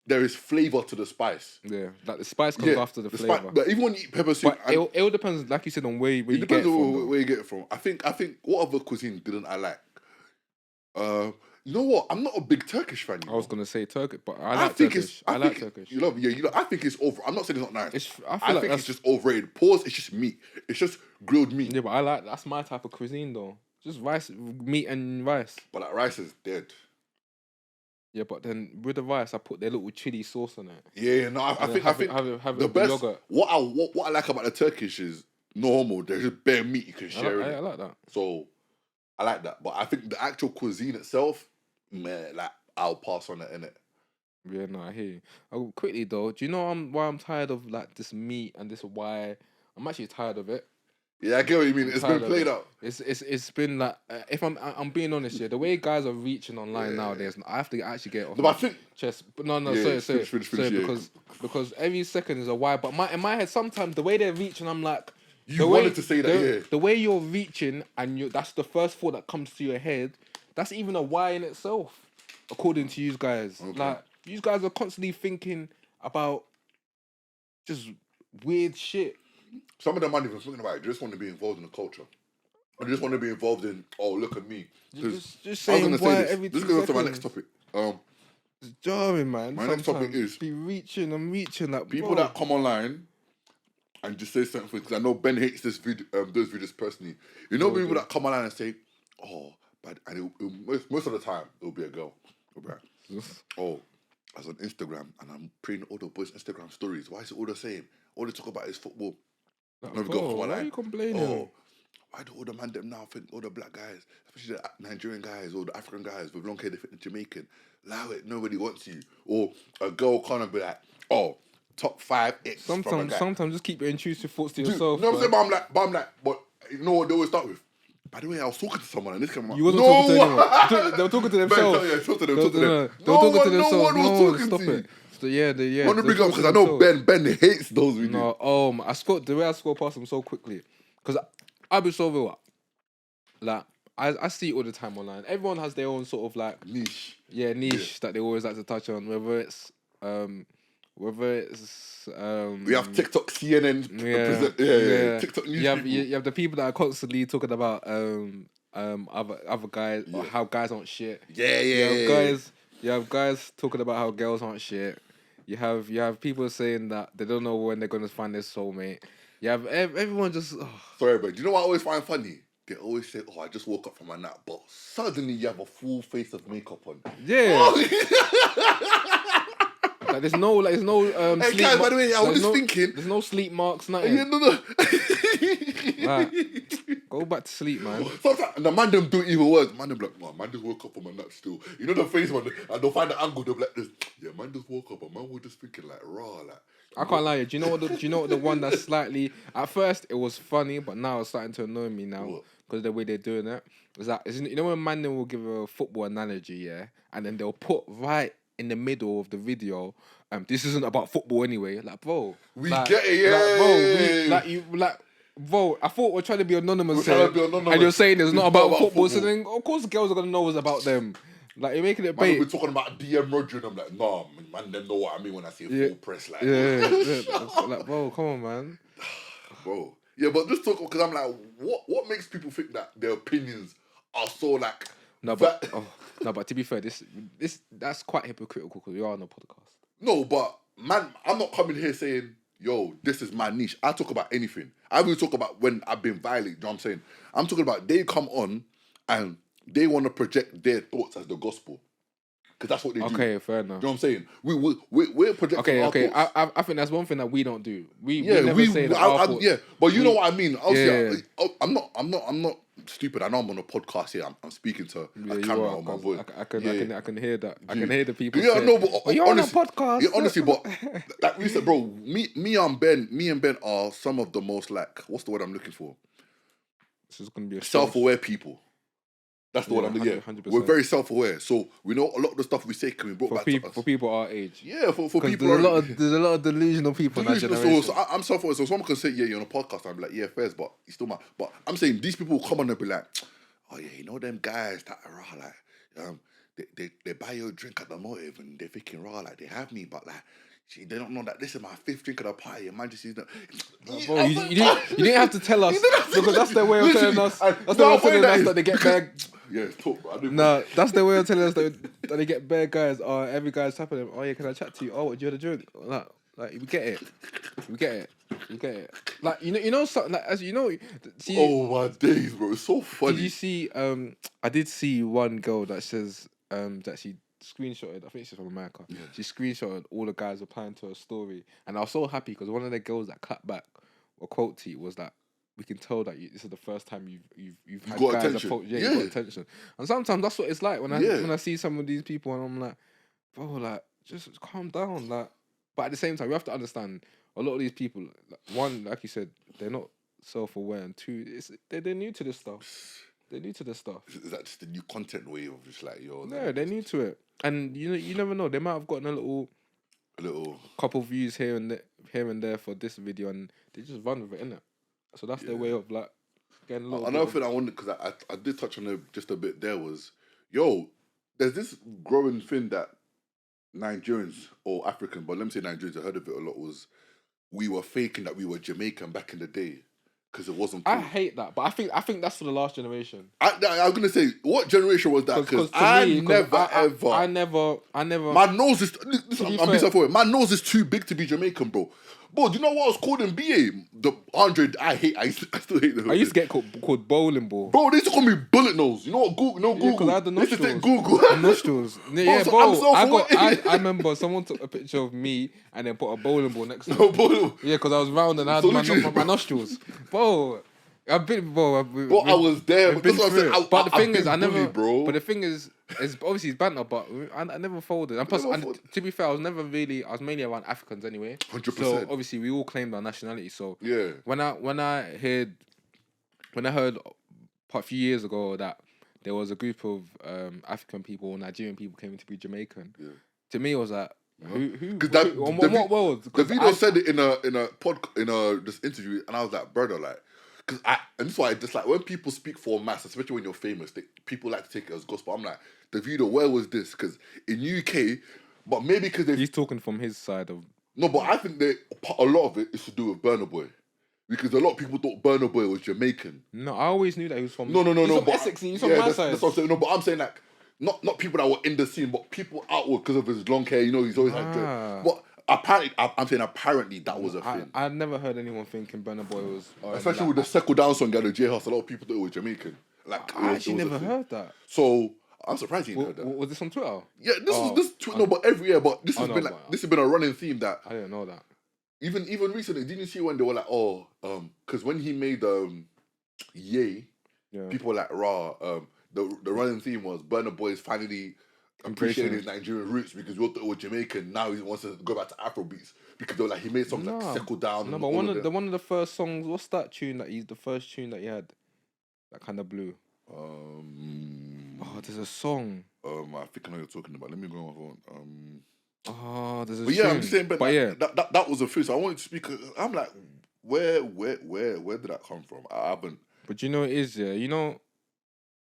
there is flavour to the spice. Yeah, like the spice comes after the flavour. But even when you eat pepper soup... But it all depends, like you said, on where you get it from. It depends on where you get it from. I think what other cuisine didn't I like? You know what? I'm not a big Turkish fan. I was going to say Turkish, but I like Turkish. I like Turkish. You love it? I think it's over. I'm not saying it's not nice. I think it's just overrated. Pause. It's just meat. It's just grilled meat. Yeah, but that's my type of cuisine though. Just rice, meat and rice. But like rice is dead. Yeah, but then with the rice, I put their little chili sauce on it. Yeah, no, I think have the best. Yogurt. What I like about the Turkish is normal. There's just bare meat you can share. I like that. So I like that, but I think the actual cuisine itself, man, like I'll pass on it, innit? Yeah, no, I hear you. Quickly though, do you know why I'm tired of like this meat and this why I'm actually tired of it? Yeah, I get what you mean. It's been played out. It's been like if I'm being honest here, the way guys are reaching online nowadays, I have to actually get it off but I think chest. But sorry, because every second is a why. But in my head, sometimes the way they're reaching, I'm like, you wanted to say that, the way you're reaching and that's the first thought that comes to your head. That's even a why in itself, according to you guys. Okay. Like you guys are constantly thinking about just weird shit. Some of them aren't even thinking about it. They just want to be involved in the culture. They just want to be involved in, look at me. Just saying why every 2 seconds. This is going to my next topic. It's jarring, man. My next topic is... Be reaching like... People that come online and just say certain things. Because I know Ben hates those videos personally. You know people that come online and say, but most of the time, it'll be a girl. It'll be like, I was on Instagram and I'm praying all the boys' Instagram stories. Why is it all the same? All they talk about is football. Why are you complaining? Oh, why do all the man them now think all the black guys, especially the Nigerian guys or the African guys with long hair, they think the Jamaican? Allow it, nobody wants you. Or a girl can't be like, oh, top 5 X from a guy. Sometimes just keep your intrusive thoughts to yourself. You know what I'm saying? But I'm like, but you know what they always start with? By the way, I was talking to someone and this came out. You wasn't talking to anyone. They were talking to themselves. Yeah, talk to them. They were talking to themselves. No one was talking stop to it. So yeah. I want to bring up because I know Ben hates those videos. No, the way I scroll past them so quickly. Because I'll be so real. Like, I see it all the time online. Everyone has their own sort of like niche. Yeah, niche that they always like to touch on. Whether it's we have TikTok, CNN, TikTok news. You have the people that are constantly talking about other guys or how guys aren't shit. You have guys talking about how girls aren't shit. You have people saying that they don't know when they're gonna find their soulmate. You have everyone just. Sorry, but do you know what I always find funny? They always say, "Oh, I just woke up from a nap," but suddenly you have a full face of makeup on. Yeah. Like there's no hey sleep guys, by the way, I was just thinking. There's no sleep marks, nothing. Yeah, no. Like, go back to sleep, man. Sometimes the man them do even worse. Man them like, man just woke up from a nap still. You know the face man, and they'll find the angle. They'll be like this. Yeah, man just woke up, and man was just thinking like raw, like. I can't lie. Do you know what the one that's slightly at first it was funny, but now it's starting to annoy me now because the way they're doing it. You know when man will give a football analogy, yeah, and then they'll put right in the middle of the video, this isn't about football anyway. Like, bro, we get it, yeah. Bro, I thought we're trying to be anonymous, and you're saying it's not about football. So then, of course, girls are gonna know it's about them. Like, you're making it bait. We're talking about DM Roger, and I'm like, nah, man, them know what I mean when I say full press. Like, like, bro, come on, man. Bro, yeah, but just talk because I'm like, what makes people think that their opinions are so like? No, but to be fair, this that's quite hypocritical because we are on a podcast. No, but man, I'm not coming here saying, yo, this is my niche. I talk about anything. I will talk about when I've been violated. You know what I'm saying? I'm talking about they come on and they want to project their thoughts as the gospel. Because that's what they do. Okay, fair enough. You know what I'm saying? We're projecting our thoughts. I think that's one thing that we don't do. We never say that but you know what I mean. Obviously, I'm not stupid. I know I'm on a podcast here. I'm speaking to a camera on my voice. I can hear that. I can hear the people. Yeah, no, but you're on a podcast. Yeah, honestly, but like we said, bro, me and Ben are some of the most like, what's the word I'm looking for? This is gonna be a self-aware people. That's the word I'm looking for. 100%. We're very self-aware, so we know a lot of the stuff we say can be brought back to us. For people our age. Yeah, for people. There's a lot of delusional people in that generation. So I'm self-aware. So someone can say, yeah, you're on a podcast. I'm like, yeah, fairs, but you still mad. But I'm saying these people will come on and be like, oh yeah, you know them guys that are raw, like, they buy you a drink at the motive and they're thinking raw, like they have me, but like, they don't know that this is my 5th drink of the party and man just using you didn't have to tell us because that's their way of telling us. That's their way of telling us that they get bare. Yeah, it's talk. That's their way of telling us that they get bare guys. Oh, every guy's tapping them. Oh yeah, can I chat to you? Oh, what, do you want a drink? Like we get it. Like you know something. Like, as you know, oh my days, bro, it's so funny. Did you see? I did see one girl that says that she screenshotted. I think she's from America. Yeah. She screenshotted all the guys replying to her story, and I was so happy because one of the girls that clapped back or quote tweet was that we can tell that this is the first time you've had got guys attention. You got attention. And sometimes that's what it's like when I see some of these people and I'm like, bro, like just calm down, like. But at the same time, we have to understand a lot of these people. One, like you said, they're not self-aware, and two, they're new to this stuff. They're new to this stuff. Is that just the new content way of just like yo? No, they're new to it, and you never know. They might have gotten a little couple views here and there for this video, and they just run with it, innit? So that's their way of like getting a little. Another thing I wanted, because I did touch on it just a bit there, was there's this growing thing that Nigerians or African, but let me say Nigerians, I heard of it a lot, was we were faking that we were Jamaican back in the day because it wasn't cool. I hate that, but I think that's for the last generation. I was gonna say, what generation was that? Because I never. My nose is. I'm being self-aware. My nose is too big to be Jamaican, bro. Bro, do you know what I was called in BA? The 100, I still hate the I used to get called bowling ball. Bro, they used to call me bullet nose. You know what? Google, no Google. Because I had the They used to nostrils. say Google. The nostrils. Yeah, so bro. I'm I remember someone took a picture of me and then put a bowling ball next to No, it. bro. Yeah, because I was round and I had So my literally- nostrils. Bro, I've been, bro. Bro, I was there. We've But that's been what I'm through saying. it. But the thing I've is, I been never. bullied, bro. But the thing is, it's obviously it's banter. But I never folded. And plus, never folded. to be fair, I was never really. I was mainly around Africans anyway. 100%. So obviously, we all claimed our nationality. So Yeah. when I heard a few years ago that there was a group of African people or Nigerian people claiming to be Jamaican, to me it was like, on what world? Davido said it in this interview, and I was like, brother, like, and that's why just like when people speak for mass, especially when you're famous, people like to take it as gospel. I'm like, Davido, where was this? Because in UK, but maybe because he's talking from his side of no, but I think a lot of it is to do with Burna Boy. Because a lot of people thought Burna Boy was Jamaican. No, I always knew that he was from. No. He's from but Essex. He's from my side. That's what I'm saying. No, but I'm saying like not people that were in the scene, but people outward because of his long hair. You know, he's always had dread. But apparently, I'm saying apparently that was a thing. I've never heard anyone thinking Burna Boy was. Especially with the Settle Down song at the jailhouse, a lot of people thought it was Jamaican. Like I actually never heard that. So I'm surprised you didn't heard that. Was this on Twitter? Yeah, no, but every year. But this has been this has been a running theme that I didn't know that. Even recently, didn't you see when they were like, because when he made Yay, people were like, the running theme was Burna Boy is finally appreciating his Nigerian roots because we all thought it was Jamaican. Now he wants to go back to Afrobeats because they were like he made songs like Settle Down. No, but one of the first songs. What's that tune that the first tune that he had? That kind of blew. There's a song. I think I know what you're talking about. Let me go on my phone. There's a but tune. I'm saying, but that was a thing. So I wanted to speak. I'm like, where did that come from? I haven't. But you know it is, yeah. You know,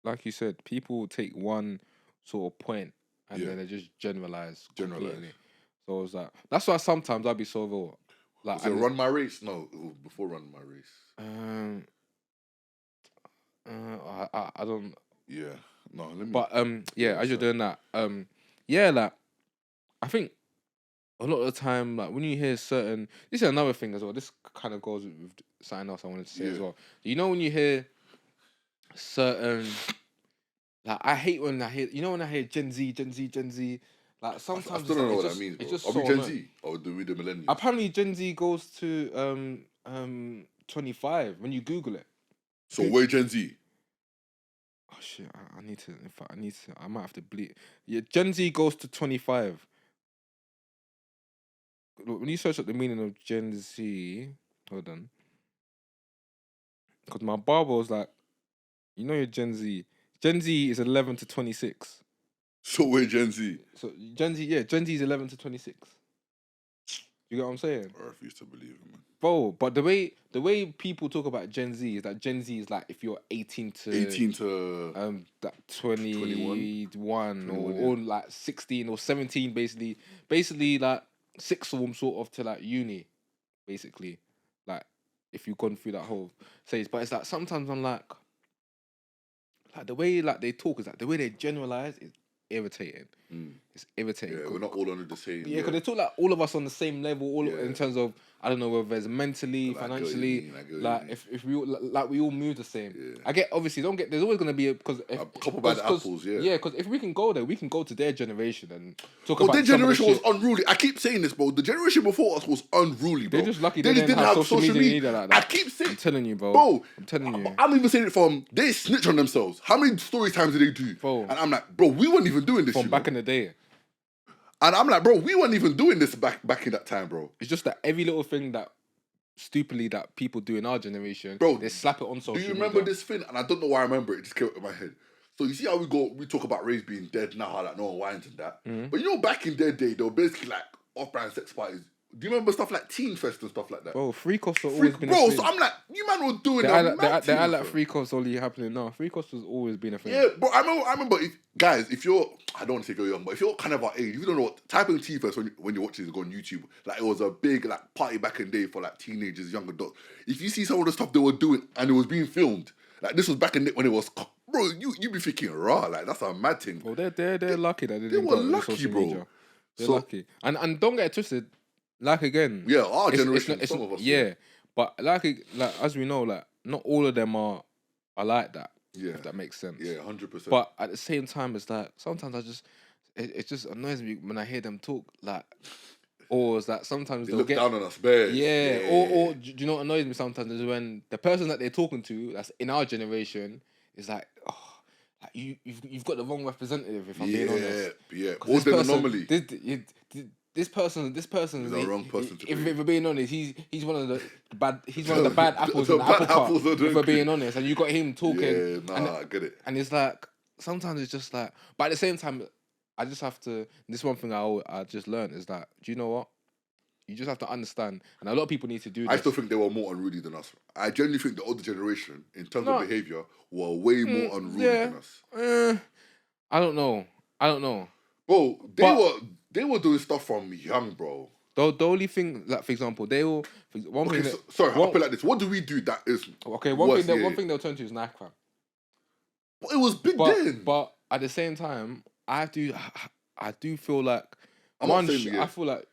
like you said, people take one sort of point and then they just generalize. Completely. So it was like that's why sometimes I'd be so real. Like, Run My Race? No, before Run My Race. I don't. Yeah. No. Let me. But as you're doing that, like I think a lot of the time, like when you hear certain, this is another thing as well. This kind of goes with something else I wanted to say as well. You know when you hear certain, like I hate when I hear, when I hear Gen Z. Like sometimes I still don't know what that means. It's just Are we so Gen annoying. Z or do we the millennials? Apparently, Gen Z goes to 25 when you Google it. So we're Gen Z. Oh shit! I need to. In fact, I might have to bleep. Yeah, Gen Z goes to 25. When you search up the meaning of Gen Z, hold on. Because my barber was like, you're Gen Z. Gen Z is 11 to 26. So we're Gen Z. So Gen Z is 11 to 26. You get what I'm saying? I refuse to believe it, man. Bro, but the way people talk about Gen Z is that Gen Z is like if you're 18 to that 21 or like 16 or 17 basically like sixth form sort of to like uni, basically, like if you've gone through that whole stage. But it's like sometimes I'm like the way like they talk is like the way they generalize is irritating. It's irritating. Yeah, we're not all under the same. Yeah, because they talk like all of us on the same level, in terms of I don't know whether it's mentally, financially, if we we all move the same. Yeah. I get obviously there's always gonna be a couple bad apples. Yeah, because if we can go there, we can go to their generation and talk about. Their generation was unruly. I keep saying this, bro. The generation before us was unruly, bro. They're just lucky they didn't have social media like that. I keep saying. I'm telling you, bro. I'm telling you. I'm even saying it from they snitch on themselves. How many story times did they do? Bro. And I'm like, bro, we weren't even doing this from back in the day. And I'm like, bro, we weren't even doing this back in that time, bro. It's just that every little thing that stupidly that people do in our generation, bro, they slap it on social media. Do you remember this thing? And I don't know why I remember it. It just came up in my head. So you see how we talk about race being dead now, how like no one whines and that. Mm-hmm. But back in their day, they were basically like off-brand sex parties. Do you remember stuff like Teen Fest and stuff like that? Bro, free costs have always been a thing. So I'm like, you man were doing that. They are like free costs only happening now. Free costs has always been a thing. Yeah, but I remember if you're, I don't want to say you're young, but if you're kind of our age, you don't know what, type in Teen Fest when you're watching this, go on YouTube. Like, it was a big like party back in the day for like teenagers, young adults. If you see some of the stuff they were doing and it was being filmed, like this was back in the when it was, bro, you be thinking raw, like that's a mad thing. Well, they're lucky that they were lucky, bro. Media. They're lucky. And don't get it twisted. like again, Yeah, our it's generation, not, some of us. yeah, but like as we know, like not all of them are like that. Yeah, if that makes sense. Yeah, 100%. But at the same time, it's like sometimes it just annoys me when I hear them talk like, or it's like sometimes They they'll look get down on us, bears. yeah, or do you know what annoys me sometimes is when the person that they're talking to that's in our generation is like, oh, like you've got the wrong representative if I'm being honest. Yeah, Because or an anomaly. This person He's the wrong person to if bring. we're being honest, he's one of the bad apples in the bad apple cart. apples If we're being honest, and you got him talking, I get it. and it's like sometimes it's just like, but at the same time, I just have to. This one thing I just learned is that, do you know what? You just have to understand, and a lot of people need to do this. I still think they were more unruly than us. I genuinely think the older generation, in terms of behaviour, were way more unruly than us. I don't know. Bro, they were doing stuff from young, bro. The only thing, like for example, they will. One thing. Sorry, I'll put it like this. What do we do that is okay? One thing they'll turn to is knife crime. But it was big then. But at the same time, I do feel like I feel like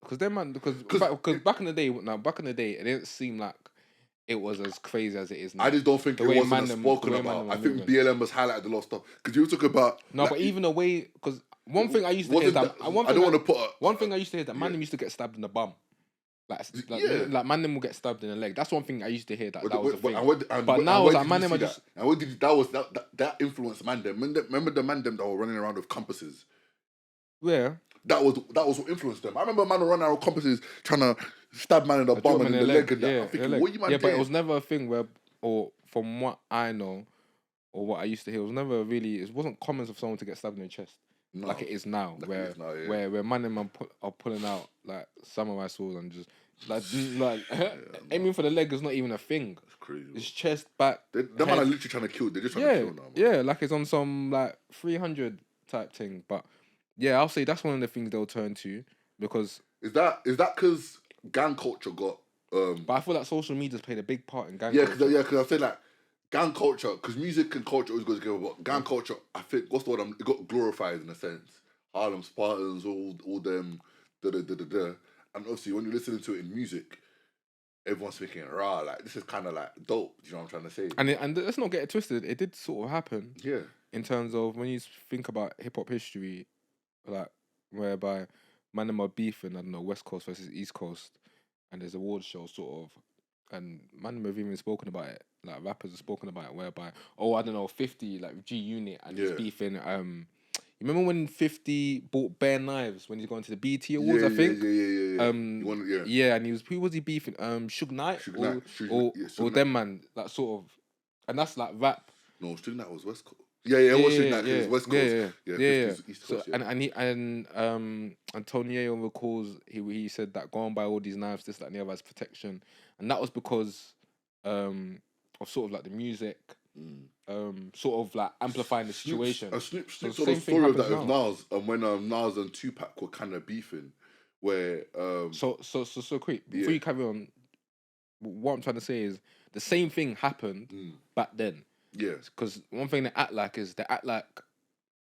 because back in the day, it didn't seem like it was as crazy as it is now. I just don't think it wasn't spoken about. I think BLM was highlighted a lot of stuff because you were talking about but even the way because one thing I used to hear that one thing I used to hear that man them used to get stabbed in the bum. Like man them will get stabbed in the leg. That's one thing I used to hear that was a thing. But now it's like man them are just. And what did that influenced man them? Remember the man them that were running around with compasses? Yeah. That was what influenced them. I remember man running around with compasses trying to stab man in the bum and in the leg and that. I'm thinking, what you man doing? But it was never a thing where, or from what I know, or what I used to hear, it wasn't common for someone to get stabbed in the chest. No, like it is now, where man and man are pulling out like samurai swords and just like aiming for the leg is not even a thing. That's crazy. It's chest, back. Them man are literally trying to kill. They're just trying to kill now. Man. Yeah, like it's on some like 300 type thing. But yeah, I'll say that's one of the things they'll turn to because is that because gang culture got. But I feel like social media's played a big part in gang culture. Because I feel like gang culture, because music and culture always goes together, but gang culture, I think, what's the word? It got glorified in a sense. Harlem Spartans, all them, And obviously, when you're listening to it in music, everyone's thinking, rah, like, this is kind of like dope. Do you know what I'm trying to say? And let's not get it twisted. It did sort of happen. Yeah. In terms of when you think about hip-hop history, like, whereby man them are beefing, I don't know, West Coast versus East Coast, and there's award show sort of, and man have even spoken about it. Like rappers have spoken about it, whereby 50 like G Unit and he's beefing. You remember when 50 bought bare knives when he's going to the BT Awards? I think. Yeah. And who was he beefing? Suge Knight or them man, that sort of, and that's like rap. No, Suge Knight was West Coast. It was Suge Knight. It was West Coast. Yeah. East Coast, and Tony recalls he said that go and buy all these knives, this, that, and the other as protection, and that was because of sort of like the music, sort of like amplifying the situation. Snoop told a story of that with Nas, and when Nas and Tupac were kind of beefing, where so quick before you carry on, what I'm trying to say is the same thing happened back then. Yes, because one thing they act like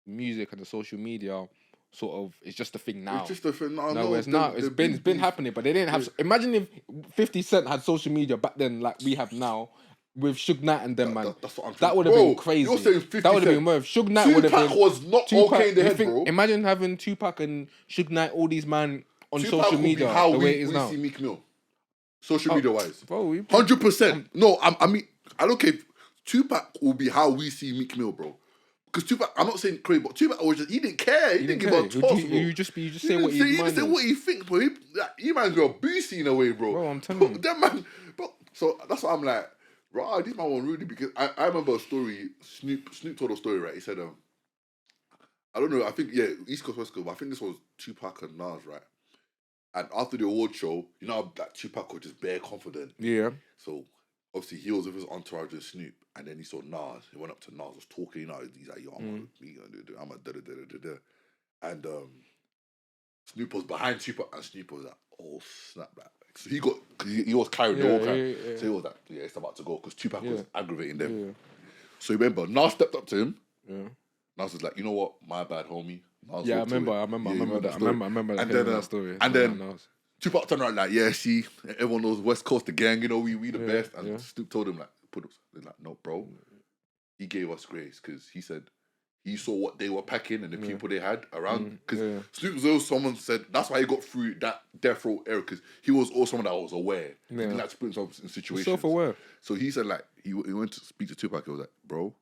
music and the social media sort of is just a thing now. It's just a thing now. No, it's not. It's been happening, but they didn't have. Imagine if 50 Cent had social media back then, like we have now, with Suge Knight and them, man. That's what I'm that would have been crazy. You're saying 50 that would have been more. Suge Knight would have been. Tupac was not okay in the head, bro. Imagine having Tupac and Suge Knight, all these man on Tupac social media, how the way it is we now. See Meek Mill, social media wise, 100%. No, I mean, I don't care. Tupac will be how we see Meek Mill, bro. Because Tupac, I'm not saying crazy, but Tupac was he didn't care. He didn't give a toss, bro. You just say what you mind. Say what he thinks, bro. He man's got a boosie in a way, bro. Bro, I'm telling you. That man, bro. So that's what I'm like, right, this man was rude because I remember a story, Snoop told a story, right? He said, I don't know, I think, East Coast, West Coast, but I think this was Tupac and Nas, right? And after the award show, you know how that Tupac was just bare confident. Yeah. So obviously he was with his entourage with Snoop, and then he saw Nas. He went up to Nas, was talking, you know, he's like, yo, I'm a da-da-da-da-da-da. And Snoop was behind Tupac, and Snoop was like, oh, snap that. So he was carrying the whole crowd. So he was like, it's about to go, because Tupac was aggravating them. Yeah. So remember, Nas stepped up to him. Yeah. Nas was like, you know what, my bad, homie. Nas I remember that. I remember that story. And then Tupac turned around like, yeah, see, everyone knows West Coast the gang, you know, we the best. And Snoop told him like, they're like, no, bro. He gave us grace because he said he saw what they were packing and the people they had around. Because Snoop was also someone said that's why he got through that death row era because he was also someone that was aware. He didn't like to put himself in situations. Self-aware. So he said like he went to speak to Tupac. He was like, bro,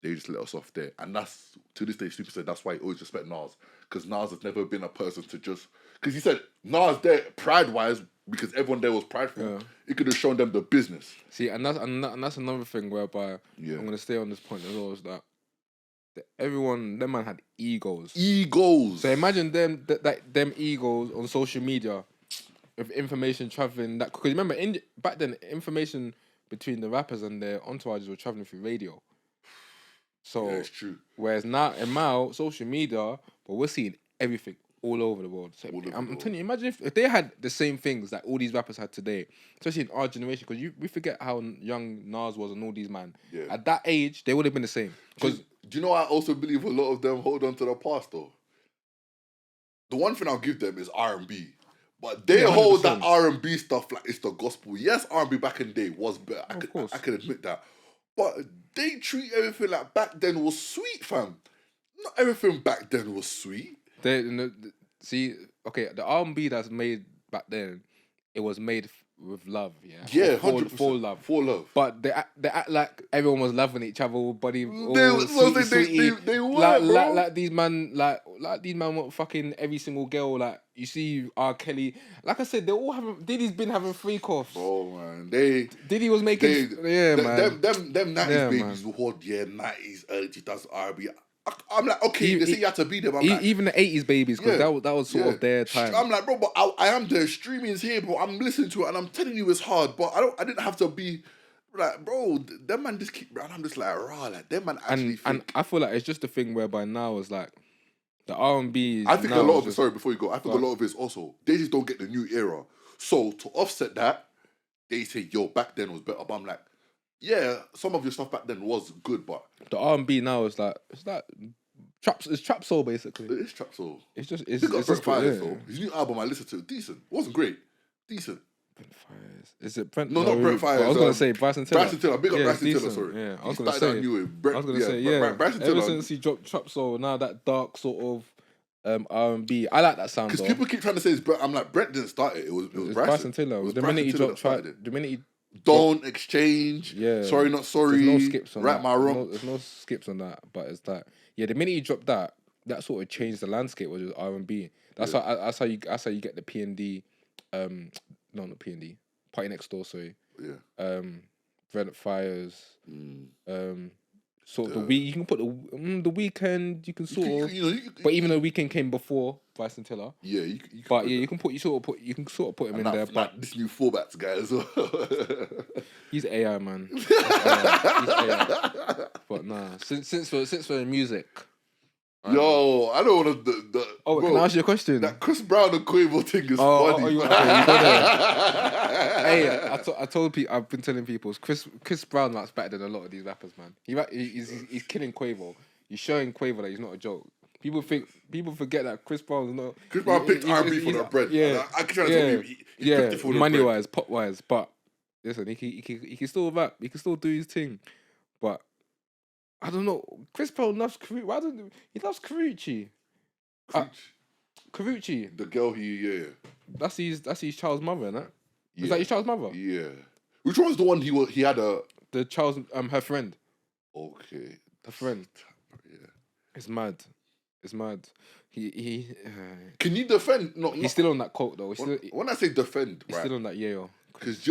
they just let us off there, and that's to this day. Snoop said that's why he always respect Nas because Nas has never been a person to just because he said Nas there pride wise because everyone there was prideful. Yeah. It could have shown them the business. See, and that's another thing whereby I'm gonna stay on this point as well is that everyone, them man had egos. Egos. So imagine them egos on social media with information traveling that because remember back then information between the rappers and their entourages were traveling through radio. So yeah, it's true. Whereas now social media, but we're seeing everything all over the world. So I'm telling you, imagine if they had the same things that all these rappers had today, especially in our generation, because we forget how young Nas was and all these man. Yeah. At that age, they would have been the same. Because do you know? I also believe a lot of them hold on to the past though. The one thing I'll give them is R&B. But they hold that R&B stuff like it's the gospel. Yes, R&B back in the day was better. I can admit that. But they treat everything like back then was sweet, fam. Not everything back then was sweet. See, okay, the R&B that's made back then, it was made with love, yeah? Yeah, for love. For love. But they act like everyone was loving each other, buddy. They were, bro. Like these man want fucking every single girl. Like, you see R. Kelly. Like I said, they all having... Diddy's been having freak-offs. Oh, man. Diddy was making... man. Them 90s babies who hold, 90s, early 2000s R&B... I'm like, okay, they say you have to be there, but I'm like... Even the 80s babies, because that was sort of their time. I'm like, bro, but I am there, streaming's here, bro, I'm listening to it, and I'm telling you it's hard, but I didn't have to be... Like, bro, them man just keep... And I'm just like, rah, like, them man actually and I feel like it's just a thing whereby now it's like, the R&B... I think a lot of it, sorry, before you go, I think a lot of it is also, they just don't get the new era. So, to offset that, they say, yo, back then was better, but I'm like, yeah, some of your stuff back then was good, but the R&B now is like it's trap soul basically. It is trap soul. It's just Brent Faiyaz though. His new album I listened to, decent. Wasn't great, decent. Brent Faiyaz. Is it Brent? No, not Brent Faiyaz. I was gonna say Bryson Tiller. Bryson Tiller. Big up Bryson Tiller. Sorry. Yeah, I was gonna say. Bryson Tiller. Ever since he dropped trap soul, now that dark sort of R&B. I like that sound. Because people keep trying to say it's Brent. I'm like, Brent didn't start it. It was Bryson Tiller. The minute he dropped Don't Exchange. Yeah. Sorry, not sorry. There's no skips on Right that. My Wrong. There's no skips on that. But it's that. Yeah, the minute he dropped that sort of changed the landscape with R&B. That's how you get the P&D. No, not P&D. Party Next Door. Sorry. Yeah. Brent Faiyaz. Sort of the week you can put the Weekend. You can sort of. But even the Weekend came before Bryson Tiller. Yeah. You can sort of put him in there. But this new fullbacks guy as well. He's AI, man. He's AI. But nah, since we're in music. Yo, I don't want to. Bro, can I ask you a question? That Chris Brown and Quavo thing is funny. You got it. Hey, I told people, I've been telling people, Chris Brown raps better than a lot of these rappers, man. He's killing Quavo. He's showing Quavo that he's not a joke. People forget that Chris Brown's not. Chris Brown picked R&B for the bread. Yeah, I can try to tell you, he picked it for the money wise, pop wise, but listen, he can still rap. He can still do his thing, but. I don't know. Chris Brown loves Karuchi. Why don't he loves Karuchi? Karuchi. The girl he That's his child's mother, innit? Yeah. Is that his child's mother? Yeah. Which one's the one he had a the child's her friend. Okay. Her friend. Yeah. It's mad. He Can you defend? No, he's still on that quote though. When I say defend, he's still on that Because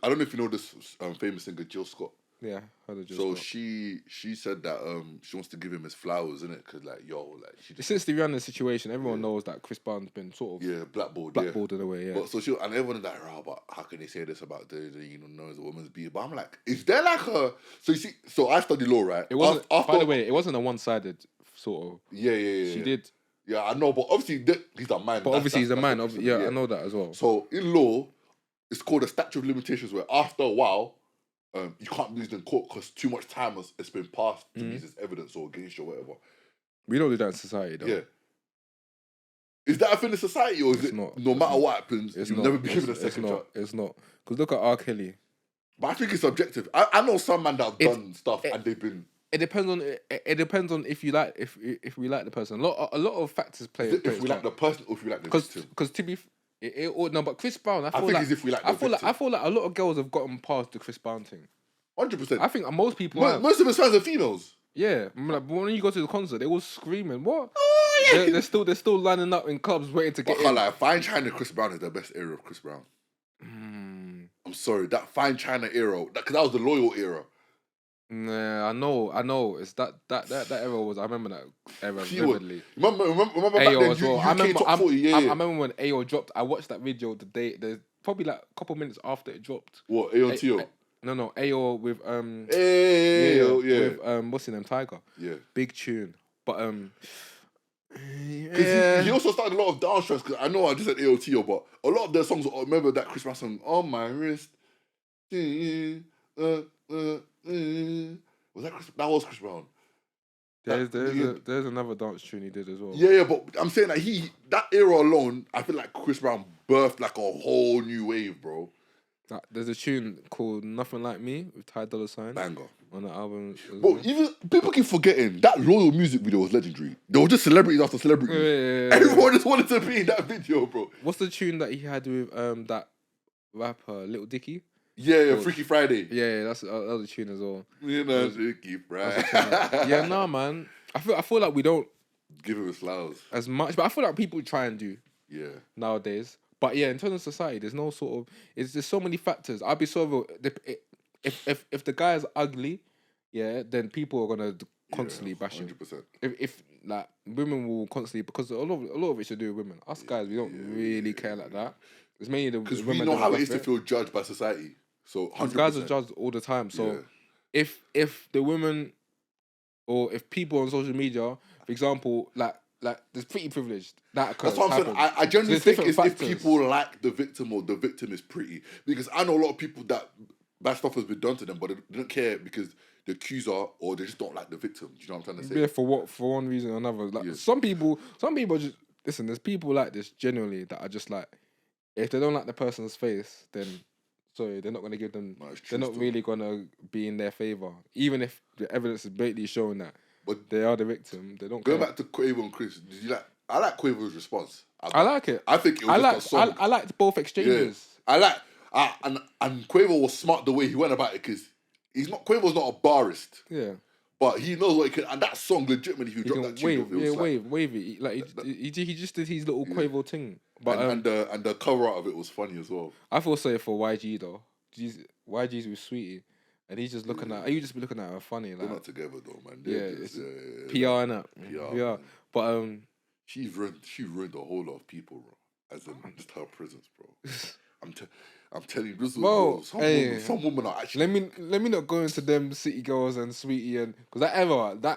I don't know if you know this famous singer Jill Scott. Yeah, heard of Jill so Scott. she said that she wants to give him his flowers, innit? Because since the Rihanna situation, everyone knows that Chris Brown's been sort of blackballed in a way. Yeah, but and everyone's like, but how can they say this about the knows a woman's being? But I'm like, is there like a so I studied law, right? It wasn't. By the way, it wasn't a one-sided sort of. Yeah. She did. Yeah, I know, but obviously he's a man. But obviously he's a man. Yeah, I know that as well. So in law, it's called a statute of limitations, where after a while. You can't use them in court because too much time has been passed to use as evidence or against you or whatever. We don't do that in society, though. Yeah. Is that a thing in society, or is It's it not. no matter what happens, you'll never be given a second It's shot? not. It's not. Because look at R. Kelly. But I think it's subjective. I know some man that have done stuff and they've been. It depends on if you like if we like the person. A lot of factors play. If we like the person or if we like the victim. Because to be no, but Chris Brown. I think it's if we like the victim. I feel like a lot of girls have gotten past the Chris Brown thing. 100%. I think most people. Most of his fans are females. Yeah, like, when you go to the concert, they all screaming. What? Oh, yeah. They're still lining up in clubs waiting to get in. Like Fine China Chris Brown is the best era of Chris Brown. I'm sorry, that Fine China era, because that was the loyal era. Nah, I know. It's that era was. I remember that era vividly. Remember back Ayo then, as well. UK top 40, I remember when Ayo dropped. I watched that video the day. There's probably like a couple minutes after it dropped. What, Ayo? No, Ayo with with what's his name, Tiger. Yeah, big tune. But he also started a lot of dance tracks. Because I know I just said AOTO, but a lot of their songs. Remember that Chris Brown song, "On My Wrist." Was that Chris? That was Chris Brown. There's another dance tune he did as well. Yeah, but I'm saying that that era alone, I feel like Chris Brown birthed like a whole new wave, bro. There's a tune called "Nothing Like Me" with Ty Dolla $ign. Banger. On the album. But even people keep forgetting that Loyal music video was legendary. There were just celebrities after celebrities. Yeah. Everyone just wanted to be in that video, bro. What's the tune that he had with that rapper Little Dicky? Yeah, Freaky Friday. Yeah, that's a tune as well. You know, Freaky Friday. Yeah, nah, man. I feel like we don't give him his flowers as much, but I feel like people try and do. Yeah. Nowadays, but yeah, in terms of society, there's no sort of. There's so many factors. I'll be so real. If the guy is ugly, yeah, then people are gonna constantly bash him. 100%. If like women will constantly, because a lot of it should do with women. Us guys, we don't really care like that. It's mainly the because women. We know how it is to feel judged by society. So 100%. Guys are judged all the time. So if the women or if people on social media, for example, like there's pretty privileged. That's what I'm saying. I generally think it's if people like the victim or the victim is pretty. Because I know a lot of people that bad stuff has been done to them, but they don't care because the accuser or they just don't like the victim. Do you know what I'm trying to say? Yeah, for one reason or another. Like some people just listen. There's people like this generally that are just like, if they don't like the person's face, then sorry, they're not gonna give them. They're not really gonna be in their favor, even if the evidence is blatantly showing that. But they are the victim. They don't. Go back to Quavo and Chris. Did you like? I like Quavo's response. I like it. I think it was just a song. I liked both exchanges. Yeah. And Quavo was smart the way he went about it because Quavo's not a barist. Yeah. But he knows what he can, and that song legitimately, if you drop that tune, wave it. Like he just did his little Quavo thing. But and the cover art of it was funny as well. I feel sorry for YG though. YG's with Sweetie, and he's just looking at. You just be looking at her funny. Like, they're not together though, man. It's PR and that. PR. But she ruined a whole lot of people, bro. As in just her presence, bro. I'm telling you, this was some women are actually. Let me not go into them City Girls and Sweetie and because that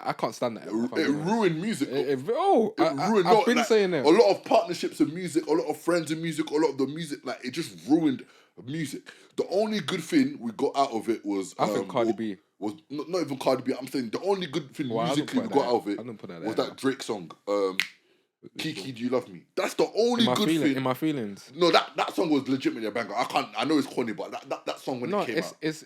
I can't stand that. It ruined music. It ruined. I've been saying that. A lot of partnerships in music, a lot of friends in music, a lot of the music, like it just ruined music. The only good thing we got out of it was I think Cardi B was not even Cardi B. I'm saying the only good thing musically we got out of it was that Drake song. Kiki, do you love me? That's the only good thing. In my feelings. No, that song was legitimately a banger. I know it's corny, but that song when it came out. It's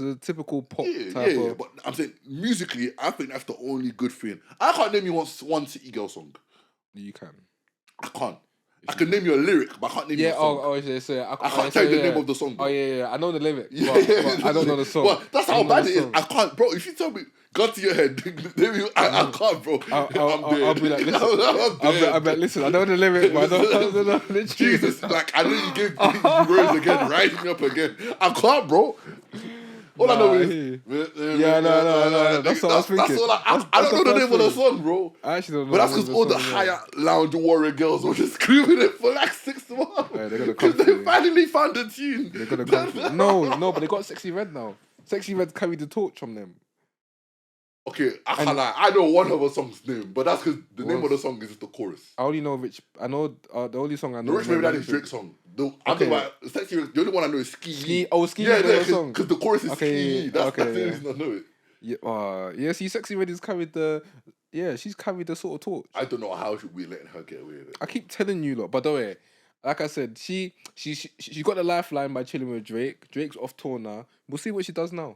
a typical pop type of... But I'm saying musically, I think that's the only good thing. I can't name you one City Girl song. You can. I can't. I can name you a lyric, but I can't name you a song. I can't tell you the name of the song. Bro. Oh yeah, I know the lyric, but I don't know the song. Well, that's how bad it is. I can't, bro. If you tell me, gun to your head, I can't, bro. I'll be like, listen. I'll be like, listen. I know the lyric, but I don't know the tune. Jesus, like I know you gave me words again, rise me up again. I can't, bro. All I know is no. That's what I was thinking. That's all I don't know the name of the song, bro. I actually don't know. But that's because all the higher lounge warrior girls were just screaming it for like 6 months. Yeah, they're gonna come. They finally found the tune. They're gonna come. No, but they got Sexy Red now. Sexy Red carried the torch from them. Okay, I can't lie. I know one of the song's name, but that's because the name of the song is just the chorus. I only know Rich. I know the only song I know. The Rich Baby Daddy's Drake song. The only one I know is Ski. Ski. Yeah, because the chorus is Ski. That's the reason I know it. Yeah, see, Sexy Red has carried the Yeah, she's carried the sort of torch. I don't know how we letting her get away with it. I keep telling you, lot. By the way, like I said, she got the lifeline by chilling with Drake. Drake's off tour now. We'll see what she does now.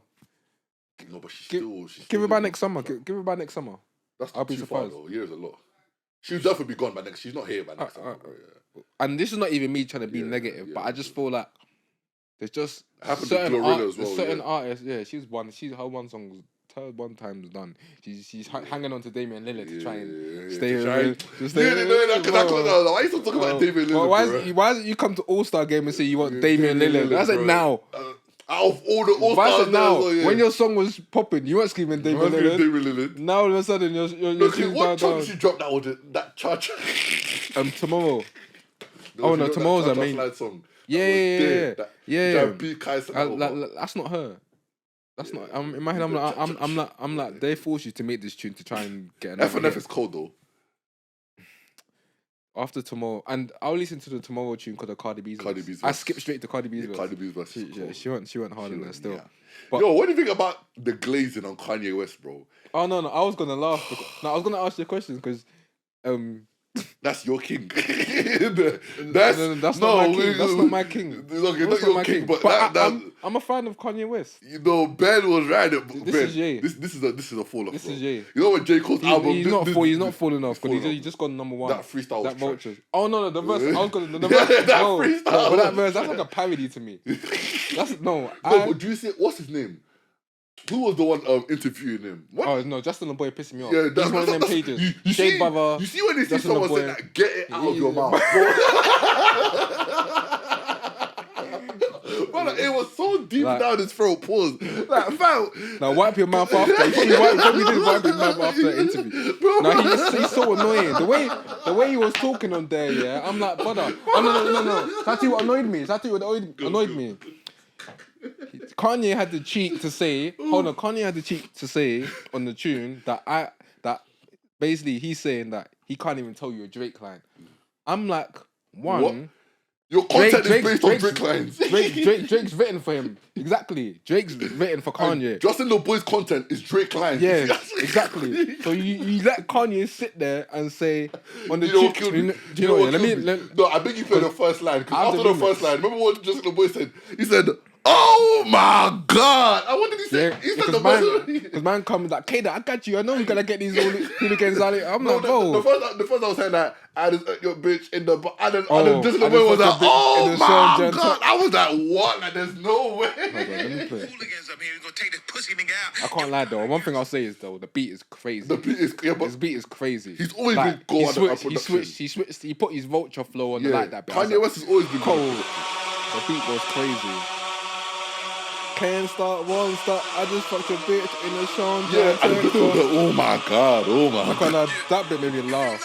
No, but she's give her by next summer. Give her by next summer. I'll be surprised. Far, though. Years a lot. She'll definitely be gone by next. She's not here by next summer. Yeah. And this is not even me trying to be negative, but I just feel like there's just certain artists. Yeah, her one song. Her one time's done. She's hanging on to Damian Lillard to try and stay. Why are you still talking about Damian Lillard? Why is it you come to All-Star game and say you want Damian Lillard? I said now. Out of all the All-Stars now, when your song was popping, you weren't screaming Damian Lillard. Now all of a sudden you're what song did she drop that with that charge? Tomorrow. Oh no, tomorrow's her main song. Yeah. That's not her. That's not. In my head, I'm like, they force you to make this tune to try and get an FNF is cold though. After Tomorrow, and I'll listen to the Tomorrow tune because of Cardi B's verse. I skipped straight to Cardi B's verse. Cardi B's verse. She went hard in there still. Yeah. But, yo, what do you think about the glazing on Kanye West, bro? Oh no, I was gonna laugh. I was gonna ask you a question because, that's your king. that's not my king. That's not my king. Okay, not your king, but I'm a fan of Kanye West. You know, Ben was right. This is Jay. This is a fall off. This is Jay. You know what J. Cole's album? He's not falling off because he just got number one. That freestyle was Vultures. Oh no, the verse. I was gonna the verse. Freestyle. But that verse, that's like a parody to me. That's no. But do you see what's his name? Who was the one interviewing him? What? Oh no, Justin the Boy pissing me off. Yeah, that's one of them pages. You see when they see someone saying that, get it out of your mouth. Bro, it was so deep down his throat. Pause. Like, fam. Now wipe your mouth after. You did wipe his mouth after the interview. Now he's so annoying. The way he was talking on there, yeah. I'm like, brother. Oh no. That's what annoyed me. That's what annoyed me. Kanye had the cheek to say, Kanye had the cheek to say on the tune that basically he's saying that he can't even tell you a Drake line. I'm like, what? Your content is based on Drake lines. Drake's written for him. Exactly. Drake's written for Kanye. And Justin the Boy's content is Drake lines. Yeah, exactly. So you let Kanye sit there and say on the No, I think you play the first line. Because after the first line, remember what Justin the Boy said? He said, "Oh my God!" And what did he say? Yeah, he said the because man comes like, "Kada, I got you. I know we're gonna get these hooligans out." I'm like, bro. The first I was saying that I just your bitch in the and then Justin the Boy was like, "Oh my God!" I was like, "What? Like, there's no way." Hooligans up here, we gonna take this pussy nigga out. I can't lie though. One thing I'll say is though, the beat is crazy. His beat is crazy. He's always been cold at production. He switched. He put his vulture flow on like that. Kanye West has always been cold. The beat goes crazy. Can't start, won't start. I just fucked your bitch in the show. Yeah, oh my God. That bit made me laugh.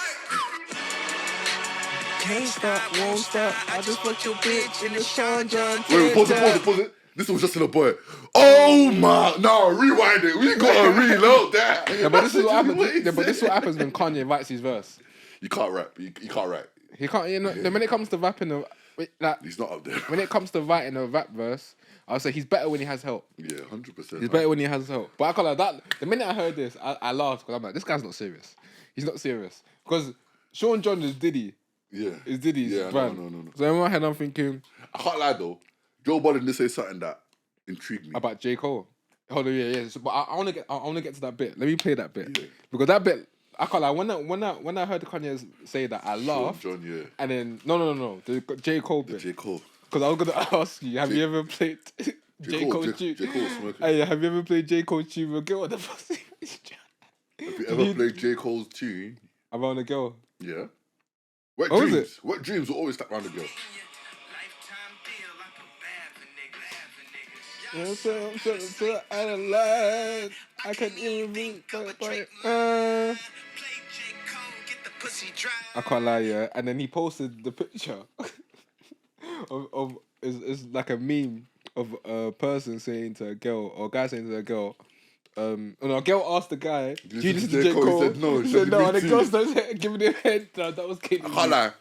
Can't stop, won't stop. I just fucked your bitch in the show. Wait, pause it. This was just in a boy. Oh my! No, rewind it. We gotta reload that. Yeah, but this is what happens. But this is what happens when Kanye writes his verse. You can't rap. You can't rap. He can't. You know, when it comes to rapping, he's not up there. When it comes to writing a rap verse, I'll say he's better when he has help. Yeah, 100%. He's better when he has help. But I can't like that. The minute I heard this, I laughed because I'm like, this guy's not serious. He's not serious because Sean John is Diddy. Yeah, is Diddy's brand. No. So in my head, I'm thinking, I can't lie though. Joe Budden did say something that intrigued me about J. Cole. Hold on, yeah. So, but I want to get to that bit. Let me play that bit because that bit. I can't lie. When I heard Kanye say that, I laughed. John, yeah. And then no, the J. Cole bit. J. Cole. Because I was gonna ask you, have you ever played J. Cole's tune? J. Cole smoking. Hey, have you ever played J. Cole's tune with a girl? What the fuck? Have you ever played J. Cole's tune around a girl? Yeah. What dreams will always stuck around a girl? I'm so out of line. I can't even read. I can't lie, yeah. And then he posted the picture of it's like a meme of a person saying to a girl or a guy saying to a girl. A girl asked the guy, "Do you listen to J. Cole?" He said no. He said no, and the girl started giving him head. That was kidding. I can't lie.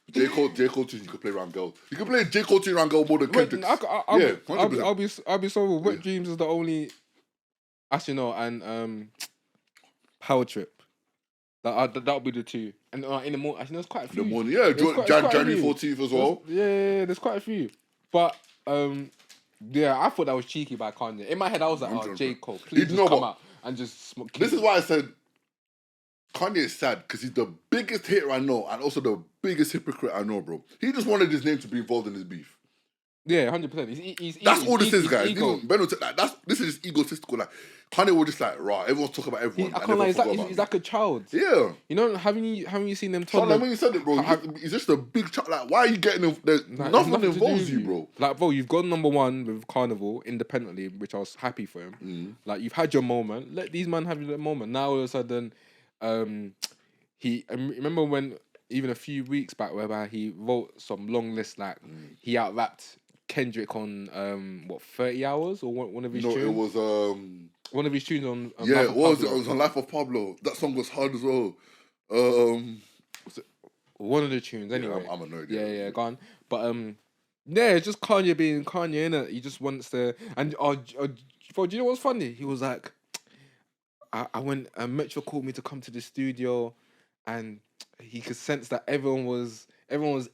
J. Cole tunes you can play around girls. You can play J. Cole tune around girl more than Kendrick's. I'll be so. Wet Dreams is the only. Actually no, and Power Trip. That'll be the two. And in the morning, actually, there's quite a few. The morning, yeah, January 14th as well. There's quite a few. But yeah, I thought that was cheeky by Kanye. In my head, I was like, oh, J. Cole, please just come out and just smoke. This is why I said Kanye is sad, because he's the biggest hater I know and also the biggest hypocrite I know, bro. He just wanted his name to be involved in his beef. Yeah, 100%. That's all this is, guys. This is just egotistical. Like, Kanye was just like, right, everyone's talking about everyone. I can't lie, he's like a child. Yeah. You know, haven't you seen them toddlers? Like when you said it, bro, he's just a big child. Like, why are you getting nothing involves you, bro? Like, bro, you've gone number one with Carnival independently, which I was happy for him. Like, you've had your moment. Let these men have their moment. Now, all of a sudden, remember when, even a few weeks back, whereby he wrote some long list, like, he out-rapped Kendrick on 30 Hours or one of his tunes. It was one of his tunes on it was on Life of Pablo. That song was hard as well. One of the tunes anyway. I'm annoyed. Yeah, gone. But yeah, it's just Kanye being Kanye, innit? He just wants to. And bro, do you know what's funny? He was like, I went. Metro called me to come to the studio, and he could sense that everyone was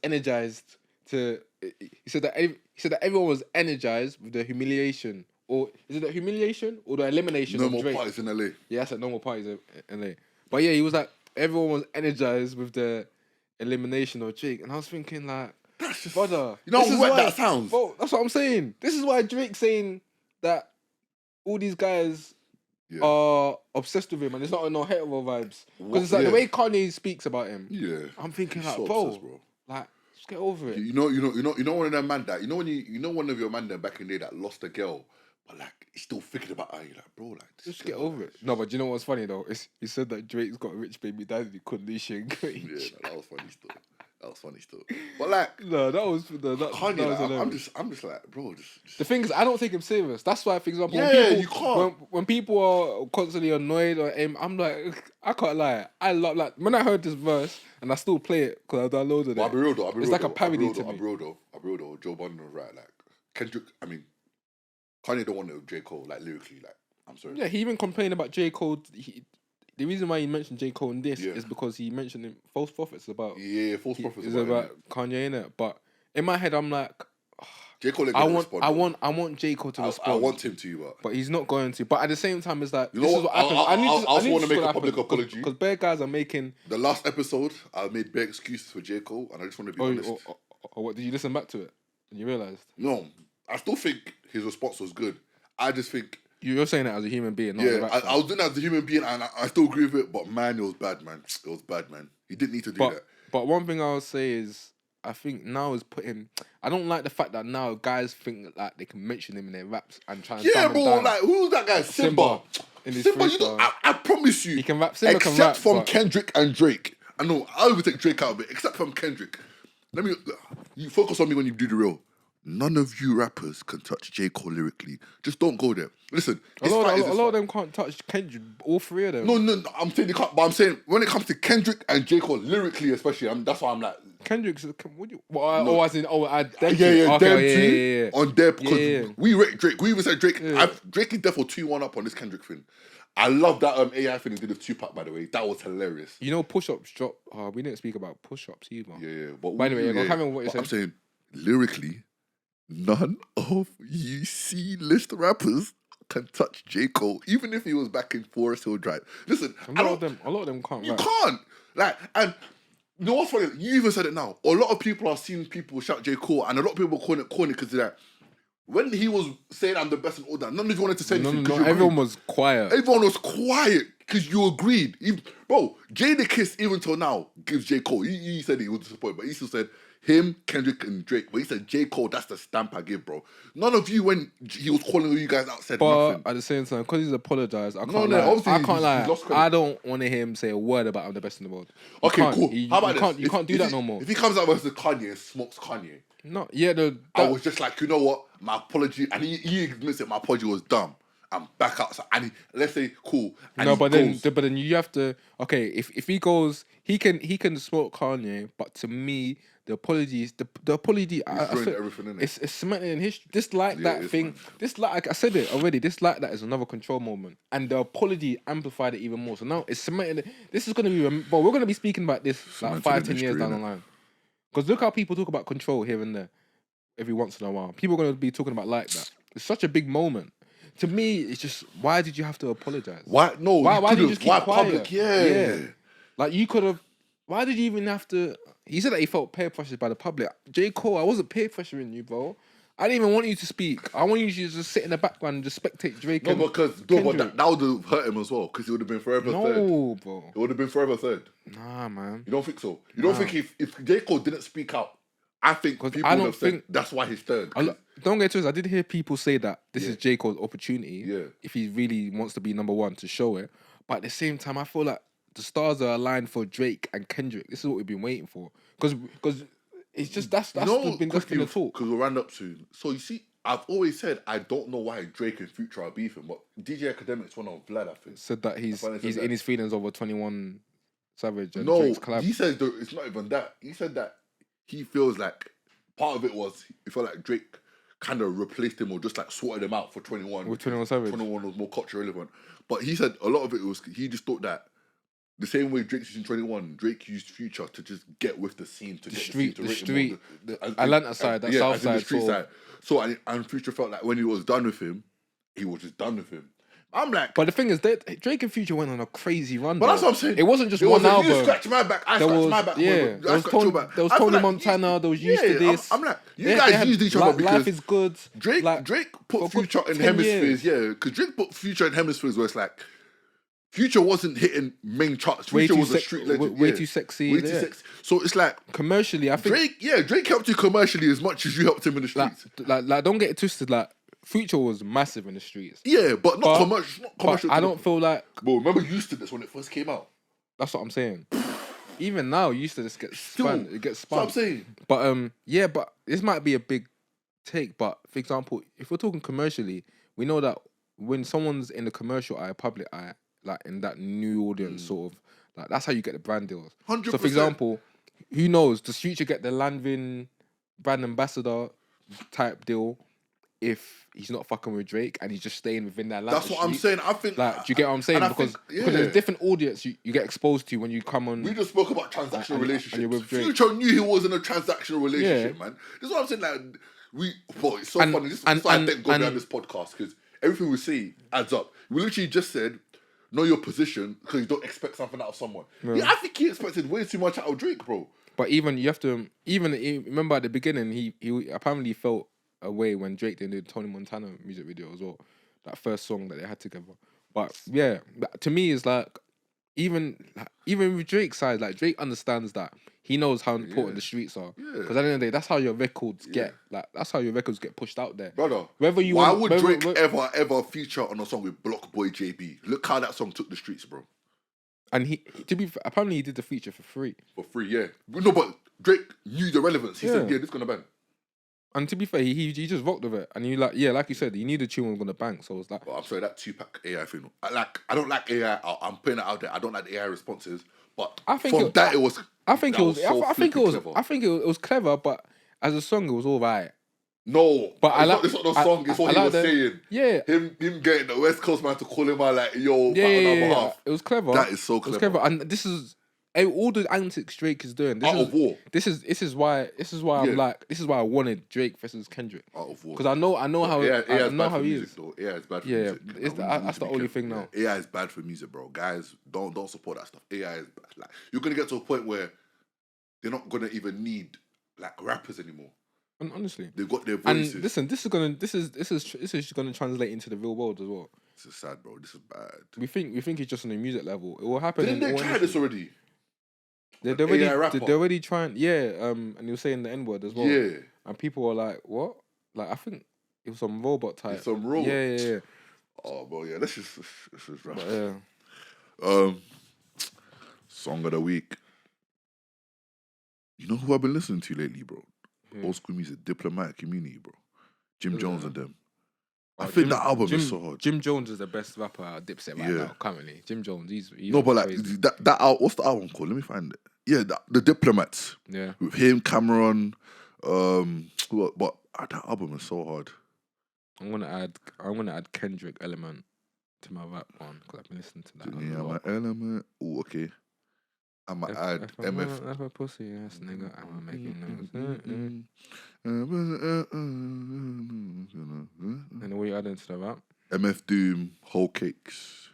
energized to. He said that everyone was energized with the humiliation, or is it the humiliation or the elimination of Drake? No more parties in LA. Yeah, I said no more parties in LA. But yeah, he was like, everyone was energized with the elimination of Drake, and I was thinking like, that's just, brother, you know how wet that sounds. Bro, that's what I'm saying. This is why Drake's saying that all these guys are obsessed with him, and it's not no hetero vibes. Because it's like the way Kanye speaks about him. Yeah, I'm thinking like, so bro, obsessed, bro, like. Get over it. You know one of them man that one of your man there back in the day that lost a girl, but like he's still thinking about her. You're like, bro, like just get over it. No, but do you know what's funny though? He said that Drake's got a rich baby daddy. He couldn't leash it. Yeah, that was funny still. But like, no, that was Kanye. I'm just like, bro. The thing is, I don't take him serious. That's why, for example, you can't. When people are constantly annoyed or I'm like, I can't lie. I love, like, when I heard this verse and I still play it because I downloaded it. I'll be real though. It's like a parody to me. I'll be real though. Joe Budden was right. Like Kendrick, Kanye don't want to J. Cole, like lyrically, like I'm sorry. Yeah, he even complained about J. Cole. The reason why he mentioned J. Cole in this is because he mentioned him false prophets about. Yeah, false prophets. It's about Kanye, innit? But in my head, I'm like, J. Cole. I want J. Cole to respond. I want him to, but he's not going to. But at the same time, it's like, you know what? I also want to make a public apology because bare guys are making. The last episode, I made bare excuses for J. Cole, and I just want to be honest. Or what? Did you listen back to it and you realized? No, I still think his response was good. I just think. You're saying that as a human being, not I was doing that as a human being, and I still agree with it. But man, it was bad, man. It was bad, man. He didn't need to do that. But one thing I would say is, I think now is putting. I don't like the fact that now guys think like they can mention him in their raps and try and. Yeah, bro. Like who's that guy? Simba. Simba, I promise you, he can rap. Simba except can rap, from Kendrick and Drake. I know I would take Drake out of it, except from Kendrick. You focus on me when you do the real. None of you rappers can touch J. Cole lyrically. Just don't go there. Listen, a lot of them can't touch Kendrick. All three of them. No, I'm saying they can't. But I'm saying when it comes to Kendrick and J. Cole lyrically, especially, that's why I'm like Kendrick's. Them two. On their because we rate Drake. We even said Drake. Drake is therefore 2-1 up on this Kendrick thing. I love that AI thing he did with Tupac, by the way. That was hilarious. You know, push-ups drop. We didn't speak about push-ups either. Yeah. But anyway, having what you said. I'm saying lyrically. None of you C-list rappers can touch J. Cole, even if he was back in Forest Hill Drive. Listen, a lot of them can't. You can't. Like, and you know what's funny? You even said it now. A lot of people are seeing people shout J. Cole, and a lot of people calling it corny because they're like, when he was saying I'm the best and all that, none of you wanted to say anything. No, everyone was quiet. Everyone was quiet because you agreed. Bro, Jadakiss even till now gives J. Cole. He said he was disappointed, but he still said him, Kendrick, and Drake. But he said J. Cole, that's the stamp I give, bro. None of you, when he was calling you guys out, said nothing. But at the same time, because he's apologized, I can't lie. I don't want to hear him say a word about I'm the best in the world. Okay, cool. How about this? You can't do that no more. If he comes out versus Kanye and smokes Kanye. No, yeah. I was just like, you know what? My apology, and he admits it, my apology was dumb. and back outside. And let's say cool. And No, he but goes, then you have to. Okay, if he goes, he can smoke Kanye. But to me, the apologies, the apology, I throwing feel everything in it. it's cemented in history. This like Yeah, that it is, thing. man. This like I said it already. This like that is another control moment, and the apology amplified it even more. So now it's cemented. This is gonna be. But we're gonna be speaking about this like Cemented 5-10 in years history, down the innit? line. Because look how people talk about control here and there, every once in a while. People are gonna be talking about like that. It's such a big moment. To me, it's just why did you have to apologize? Why? No, Why you did you could've- just keep why quiet? public? Yeah. Like you could have. Why did you even have to? He said that he felt peer pressured by the public. J. Cole, I wasn't peer pressuring you, bro. I didn't even want you to speak. I want you to just sit in the background and just spectate Drake. No, and because Kendrick. that would have hurt him as well, because it would have been forever third. No, bro. It would have been forever third. Nah, man. You don't think so? You don't think if J. Cole didn't speak out, I think 'Cause people I would don't have said think- that's why he's third. 'cause- Don't get twisted. I did hear people say that this is J. Cole's opportunity. Yeah. If he really wants to be number one to show it. But at the same time, I feel like the stars are aligned for Drake and Kendrick. This is what we've been waiting for. Because it's just that's been the talk. Because we'll round up soon. So you see, I've always said I don't know why Drake and Future are beefing, but DJ Academics went on Vlad, I think. Said that he's I finally said in that. his feelings over 21 Savage and No, Drake's collab. he said it's not even that. He said that he feels like part of it was he felt like Drake kind of replaced him or just like sorted him out for 21. With 21 Savage. 21 was more culture relevant. But he said a lot of it was he just thought that the same way Drake's using 21, Drake used Future to just get with the scene, to The get street, the the scene, to rate street, him more, the Atlanta side, that south as in the side. street So, side. So and Future felt like when he was done with him, he was just done with him. I'm like, but the thing is, Drake and Future went on a crazy run. but that's though. what I'm saying. It wasn't just It one wasn't, album. You scratch my back, I There scratch was- my back. yeah, I there was scratch Tony- your back. there was I feel Tony Montana, there was Used to This. I'm like, you They guys had used each other Life because is good. Drake Like, put for Future good in 10 hemispheres, years. yeah. Because Drake put Future in hemispheres where it's like Future wasn't hitting main charts. Way Future too was a sex- street legend. way yeah. too sexy, Way too yeah. sexy. So it's like Commercially, I think Drake helped you commercially as much as you helped him in the streets. like don't get it twisted. Like Future was massive in the streets. Yeah, but not But- commercial. Not But commercial. I don't feel like Bro, remember Used to This when it first came out? that's what I'm saying. Even now, Used to This gets spun. It gets That's what spun. I'm saying. But yeah, but this might be a big take. But for example, if we're talking commercially, we know that when someone's in the commercial eye, public eye, like in that new audience, sort of, like that's how you get the brand deals. 100%. So for example, who knows? Does Future get the Lanvin brand ambassador type deal if he's not fucking with Drake and he's just staying within that Atlanta That's what I'm street? saying. I think. Like, do you get what I'm saying? and I Because think- because there's a different audience you get exposed to when you come on. We just spoke about transactional And relationships. you're with Drake. Future knew he was in a transactional relationship, man. This is what I'm saying. Like it's so And- funny. This is and- why I and- thank God and- behind this podcast because everything we say adds up. We literally just said know your position because you don't expect something out of someone. Yeah, I think he expected way too much out of Drake, bro. But even you have to remember at the beginning he apparently felt a way when Drake did the Tony Montana music video as well, that first song that they had together. But yeah, to me it's like even with Drake's side, like Drake understands that he knows how important the streets are. Yeah. Because at the end of the day, that's how your records get pushed out there. Brother, Whether you why want- would whether- Drake ever feature on a song with Block Boy JB? Look how that song took the streets, bro. And apparently he did the feature for free. For free, yeah. No, but Drake knew the relevance. He said, Yeah. yeah, this gonna bang. And to be fair, he just rocked with it. And you like you said, you knew the tune was gonna bang. So it's like Well, I'm sorry, that Tupac AI thing. I don't like AI. I'm putting it out there. I don't like the AI responses. But I think from it- that, it was. I think that it was. so I think it flipping was. clever. I think it was clever, but as a song, it was all right. No, But I like- it's not the song. It's what he like was the- saying. Yeah, Him getting the West Coast man to call him out like, yo, yeah, on our yeah. behalf. It was clever. That is so It was clever. clever, and this is all the antics Drake is doing. This Out is of war. This is why Yeah. I'm like. This is why I wanted Drake versus Kendrick Out of war. because I know how AI I is know bad how for he music, is. though. AI is bad for Yeah, music. it's Like, we need that's to the be only careful. thing now. Yeah, AI is bad for music, bro. Guys, don't support that stuff. AI is bad. Like, you're gonna get to a point where they're not gonna even need like rappers anymore. And honestly, They've got their and voices. listen, this is gonna translate into the real world as well. This is sad, bro. This is bad. We think it's just on the music level. It will happen. Didn't in they all try industries. this already? They're AI already rapper? they're already trying. Yeah, and he was saying the N word as well. Yeah. And people were like, "What?" Like I think it was some robot type. It's some robot. Yeah. Oh, bro, yeah. Let's just wrap. But, yeah. Song of the week. You know who I've been listening to lately, bro? Hmm. Old school music, Diplomatic Community, bro. Jim Who's Jones that? and them. I think that album is so hard. Jim Jones is the best rapper out of Dipset right now, currently. Jim Jones, he's no, but like crazy. that what's the album called? Let me find it. Yeah, the Diplomats. Yeah. With him, Cameron, but that album is so hard. I'm gonna add Kendrick Element to my rap one because I've been listening to that. Yeah, my Element. Oh, okay. I might add MF. If a pussy ass nigga, I'ma make you know. And what you adding to the rap? MF Doom, Whole Cakes.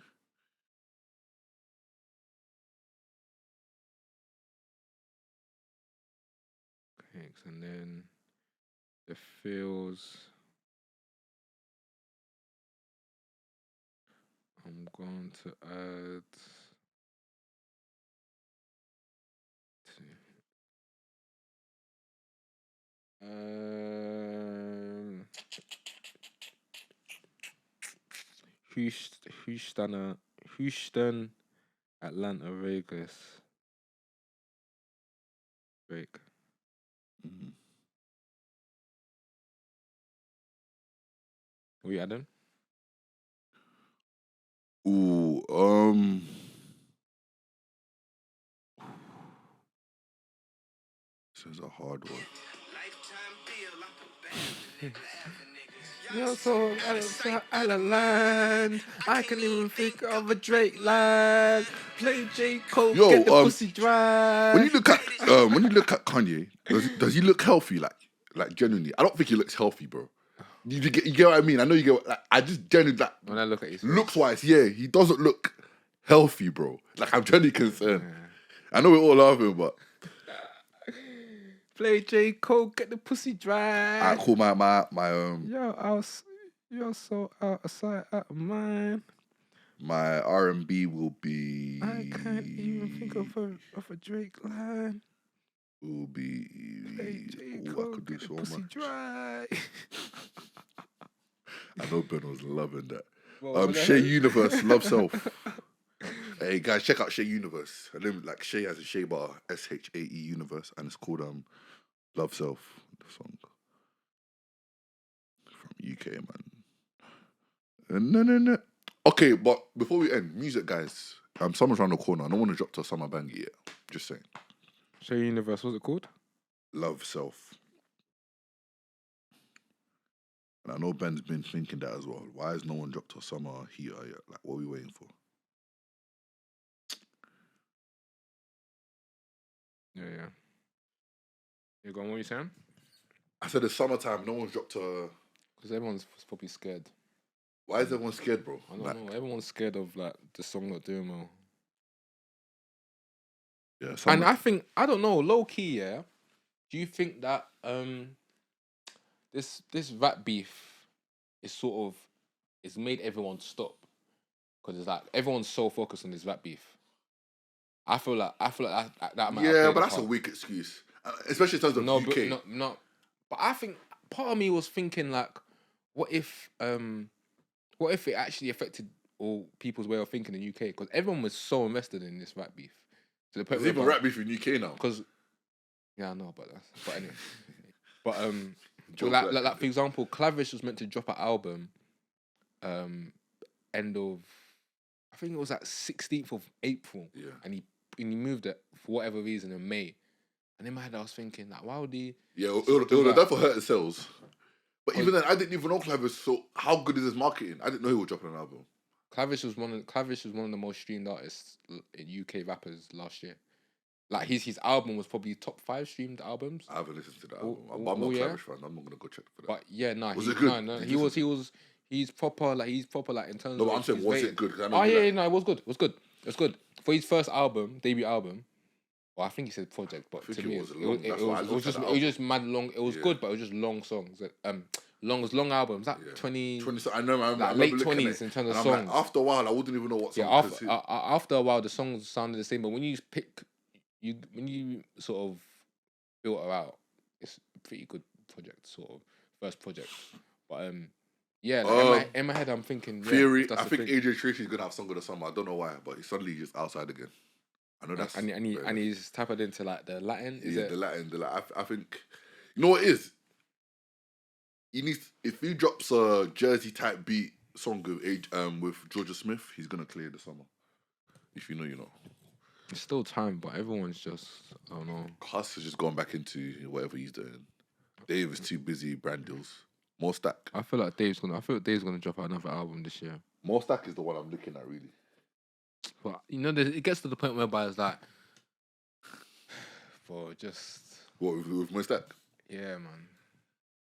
Cakes, and then the feels. I'm going to add. Houston, Atlanta, Vegas. Drake. Mm-hmm. What you adding? Ooh, this is a hard one. You're so out of line. I can even think of a Drake line. Play J. Cole, get the pussy dry. When you look at Kanye, does he look healthy? Like genuinely, I don't think he looks healthy, bro. You get what I mean? I know you get. Like, I just genuinely like when I look at his looks wise, yeah, he doesn't look healthy, bro. Like I'm genuinely concerned. Yeah. I know we're all laughing, but. Play J. Cole, get the pussy dry. I call my You're so out of sight, out of mind. My R&B will be. I can't even think of a Drake line. Will be. Play J. Cole, I could do so pussy much. Dry. I know Ben was loving that. Shay Universe, Love Self. Hey guys, check out Shay Universe. I live like Shay has a Shay bar, SHAE Universe, and it's called Love Self, the song from UK, man. No. Okay, but before we end, music, guys. Summer's around the corner. I don't want to drop to a summer banger yet. Just saying. Shay Universe, what's it called? Love Self. And I know Ben's been thinking that as well. Why has no one dropped to a summer heater yet? Like, what are we waiting for? Yeah. You going? What are you saying? I said it's summertime. No one's dropped to. Because everyone's probably scared. Why is everyone scared, bro? I don't know. Everyone's scared of like the song not doing well. Yeah. And I think I don't know. Low key, yeah. Do you think that this rap beef is it's made everyone stop because it's like everyone's so focused on this rap beef. I feel like that might. Yeah, but that's a weak excuse, especially in terms of UK. No. But I think part of me was thinking like, what if it actually affected all people's way of thinking in UK? Because everyone was so invested in this rap beef. So there's even rap beef in UK now. Because yeah, I know about that. But anyway, like for example, Clavish was meant to drop an album, end of, I think it was like 16th of April. Yeah. And he moved it for whatever reason in May. And in my head, I was thinking, like, why would he? Yeah, it would have definitely hurt his sales. But even then, I didn't even know Clavish. So how good is his marketing? I didn't know he was dropping an album. Clavish was one of the most streamed artists in UK rappers last year. Like his album was probably top 5 streamed albums. I haven't listened to that album. I'm not a Clavish fan. I'm not gonna go check for that. But yeah, was it good? No, he's proper like in terms. No, but I'm saying, was it good? No, it was good. It was good for his first debut album. Well, I think he said project, but to me, it was just mad long. It was good, but it was just long songs. Long albums, like 20. I know, like late 20s in terms of songs. Like, after a while, I wouldn't even know what song. Yeah, after a while, the songs sounded the same. But when you sort of built her out, it's a pretty good project, sort of first project. But yeah, like in my head, I'm thinking Theory. I think AJ Tracy's gonna have Song of the Summer. I don't know why, but he's suddenly just outside again. I know that's and he's tapped into like the Latin. Is it the Latin? I think you know what it is. he needs if he drops a Jersey type beat song with Georgia Smith, he's gonna clear the summer. If you know, you know. It's still time, but everyone's just I don't know. Huss is just going back into whatever he's doing. Dave is too busy brand deals. More Stack. I feel like Dave's gonna drop out another album this year. More Stack is the one I'm looking at really. But you know, it gets to the point whereby it's like, for just What with More Stack? yeah, man.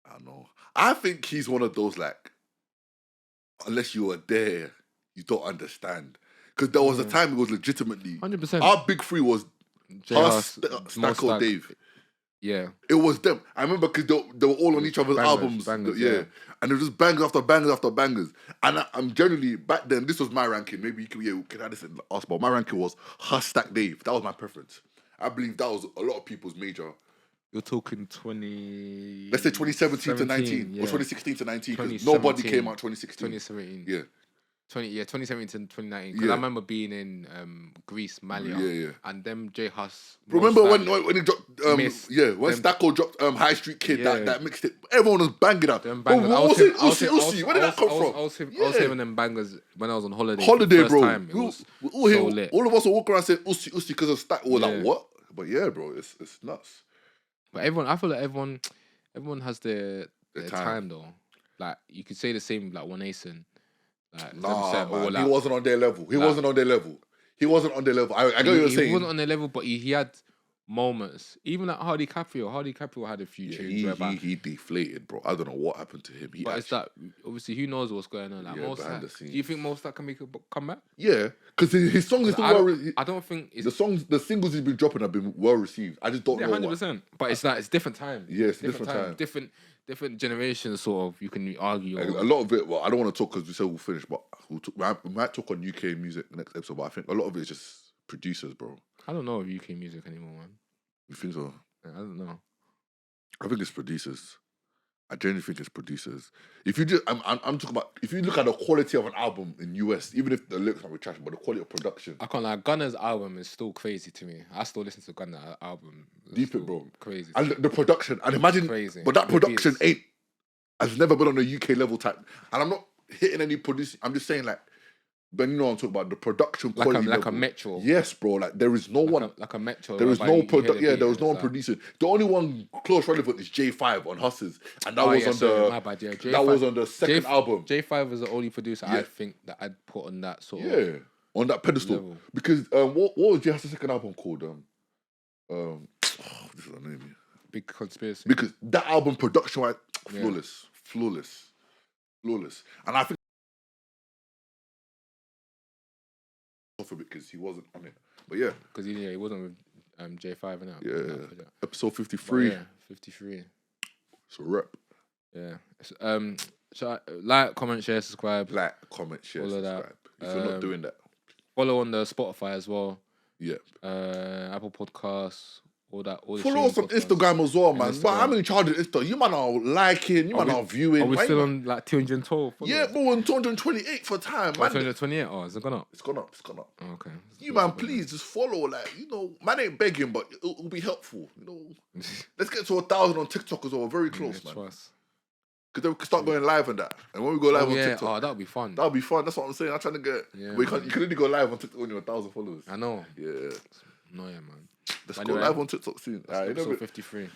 I don't know. I think he's one of those like, unless you were there, you don't understand. Because there was a time it was legitimately 100%. Our big three was us, Stack or Dave. Yeah, it was them. I remember because they were all on each other's albums. Bangers, yeah, and it was just bangers after bangers after bangers. And I'm generally back then. This was my ranking. Maybe you can add this in ask, but my ranking was Huss, Stack, Dave. That was my preference. I believe that was a lot of people's major. you're talking 20. Let's say 2017 to 19 yeah. or 2016 to 19 because nobody came out 2016. 2017. Yeah. 2017 to 2019. Because I remember being in Greece, Malia, and them J Huss. Remember when he dropped? When them, Stacko dropped High Street Kid, yeah. that mixed it. Everyone was banging out. Them bangers. Uzi, where did that come from? I was hearing them bangers when I was on holiday. Holiday, bro. Time. It was so lit. All of us were walking around saying Uzi because of Stack. We're like, what? But yeah, bro, it's nuts. But I feel like everyone has their time though. Like you could say the same like One Asen. Like, man, he wasn't on their level. He wasn't on their level. I get what you're saying. He wasn't on their level, but he had moments. Even like Hardy Caprio had a few tunes. He deflated, bro. I don't know what happened to him. But it's that obviously who knows what's going on. Like do you think Mostak can make a comeback? Yeah, because his songs are still I don't think the singles he's been dropping have been well received. I just don't know. 100%. But it's like it's different time. Yeah, it's different time. Different generations, sort of. You can argue. A lot of it. Well, I don't want to talk because we said we'll finish, but we might talk on UK music next episode. But I think a lot of it is just producers, bro. I don't know of UK music anymore, man. You think so? I don't know. I think it's producers. I genuinely think it's producers. If you just, I'm talking about. If you look at the quality of an album in US, even if the lyrics might be trash, but the quality of production. I can't lie. Gunna's album is still crazy to me. I still listen to Gunna's album. Deep it, bro. Crazy. And the production. And imagine, crazy. But that production has never been on a UK level type. And I'm not hitting any producing. I'm just saying like. But you know what I'm talking about, the production quality. Like a Metro. Yes, bro. Like there is no one. Like a Metro. There is no there was no one producing. The only one close relevant is J5 on Hustlers. And that was my bad, yeah. That was on the second album. J5 was the only producer I think that I'd put on that sort of. Yeah. On that pedestal. Level. Because what was J5's second album called? This is a name. Big Conspiracy. Because that album production wise, flawless. And I think for it because he wasn't on it, but yeah, because he wasn't with J5 and yeah. Episode 53. Yeah, 53. It's a rep. Yeah. So like, comment, share, subscribe. Like, comment, share, subscribe. If you're not doing that, follow on the Spotify as well. Yep. Apple Podcasts. All follow us on Instagram as well, man. But I'm in charge of Insta. You might not liking, you might not viewing. Are we still on like 212? Yeah, but we're on 228 for time, man. 228? Oh, has it gone up? It's gone up. Oh, okay. You man, please just follow. Like, man ain't begging, but it'll be helpful. Let's get to 1,000 on TikTok as well. Very close, man. Because then we can start going live on that. And when we go live on TikTok, that'll be fun. That'll be fun. That's what I'm saying. I'm trying to get. Yeah, you can only go live on TikTok when you're 1,000 followers. I know. Yeah. No, yeah, man. Let's go live on TikTok soon. Episode 53.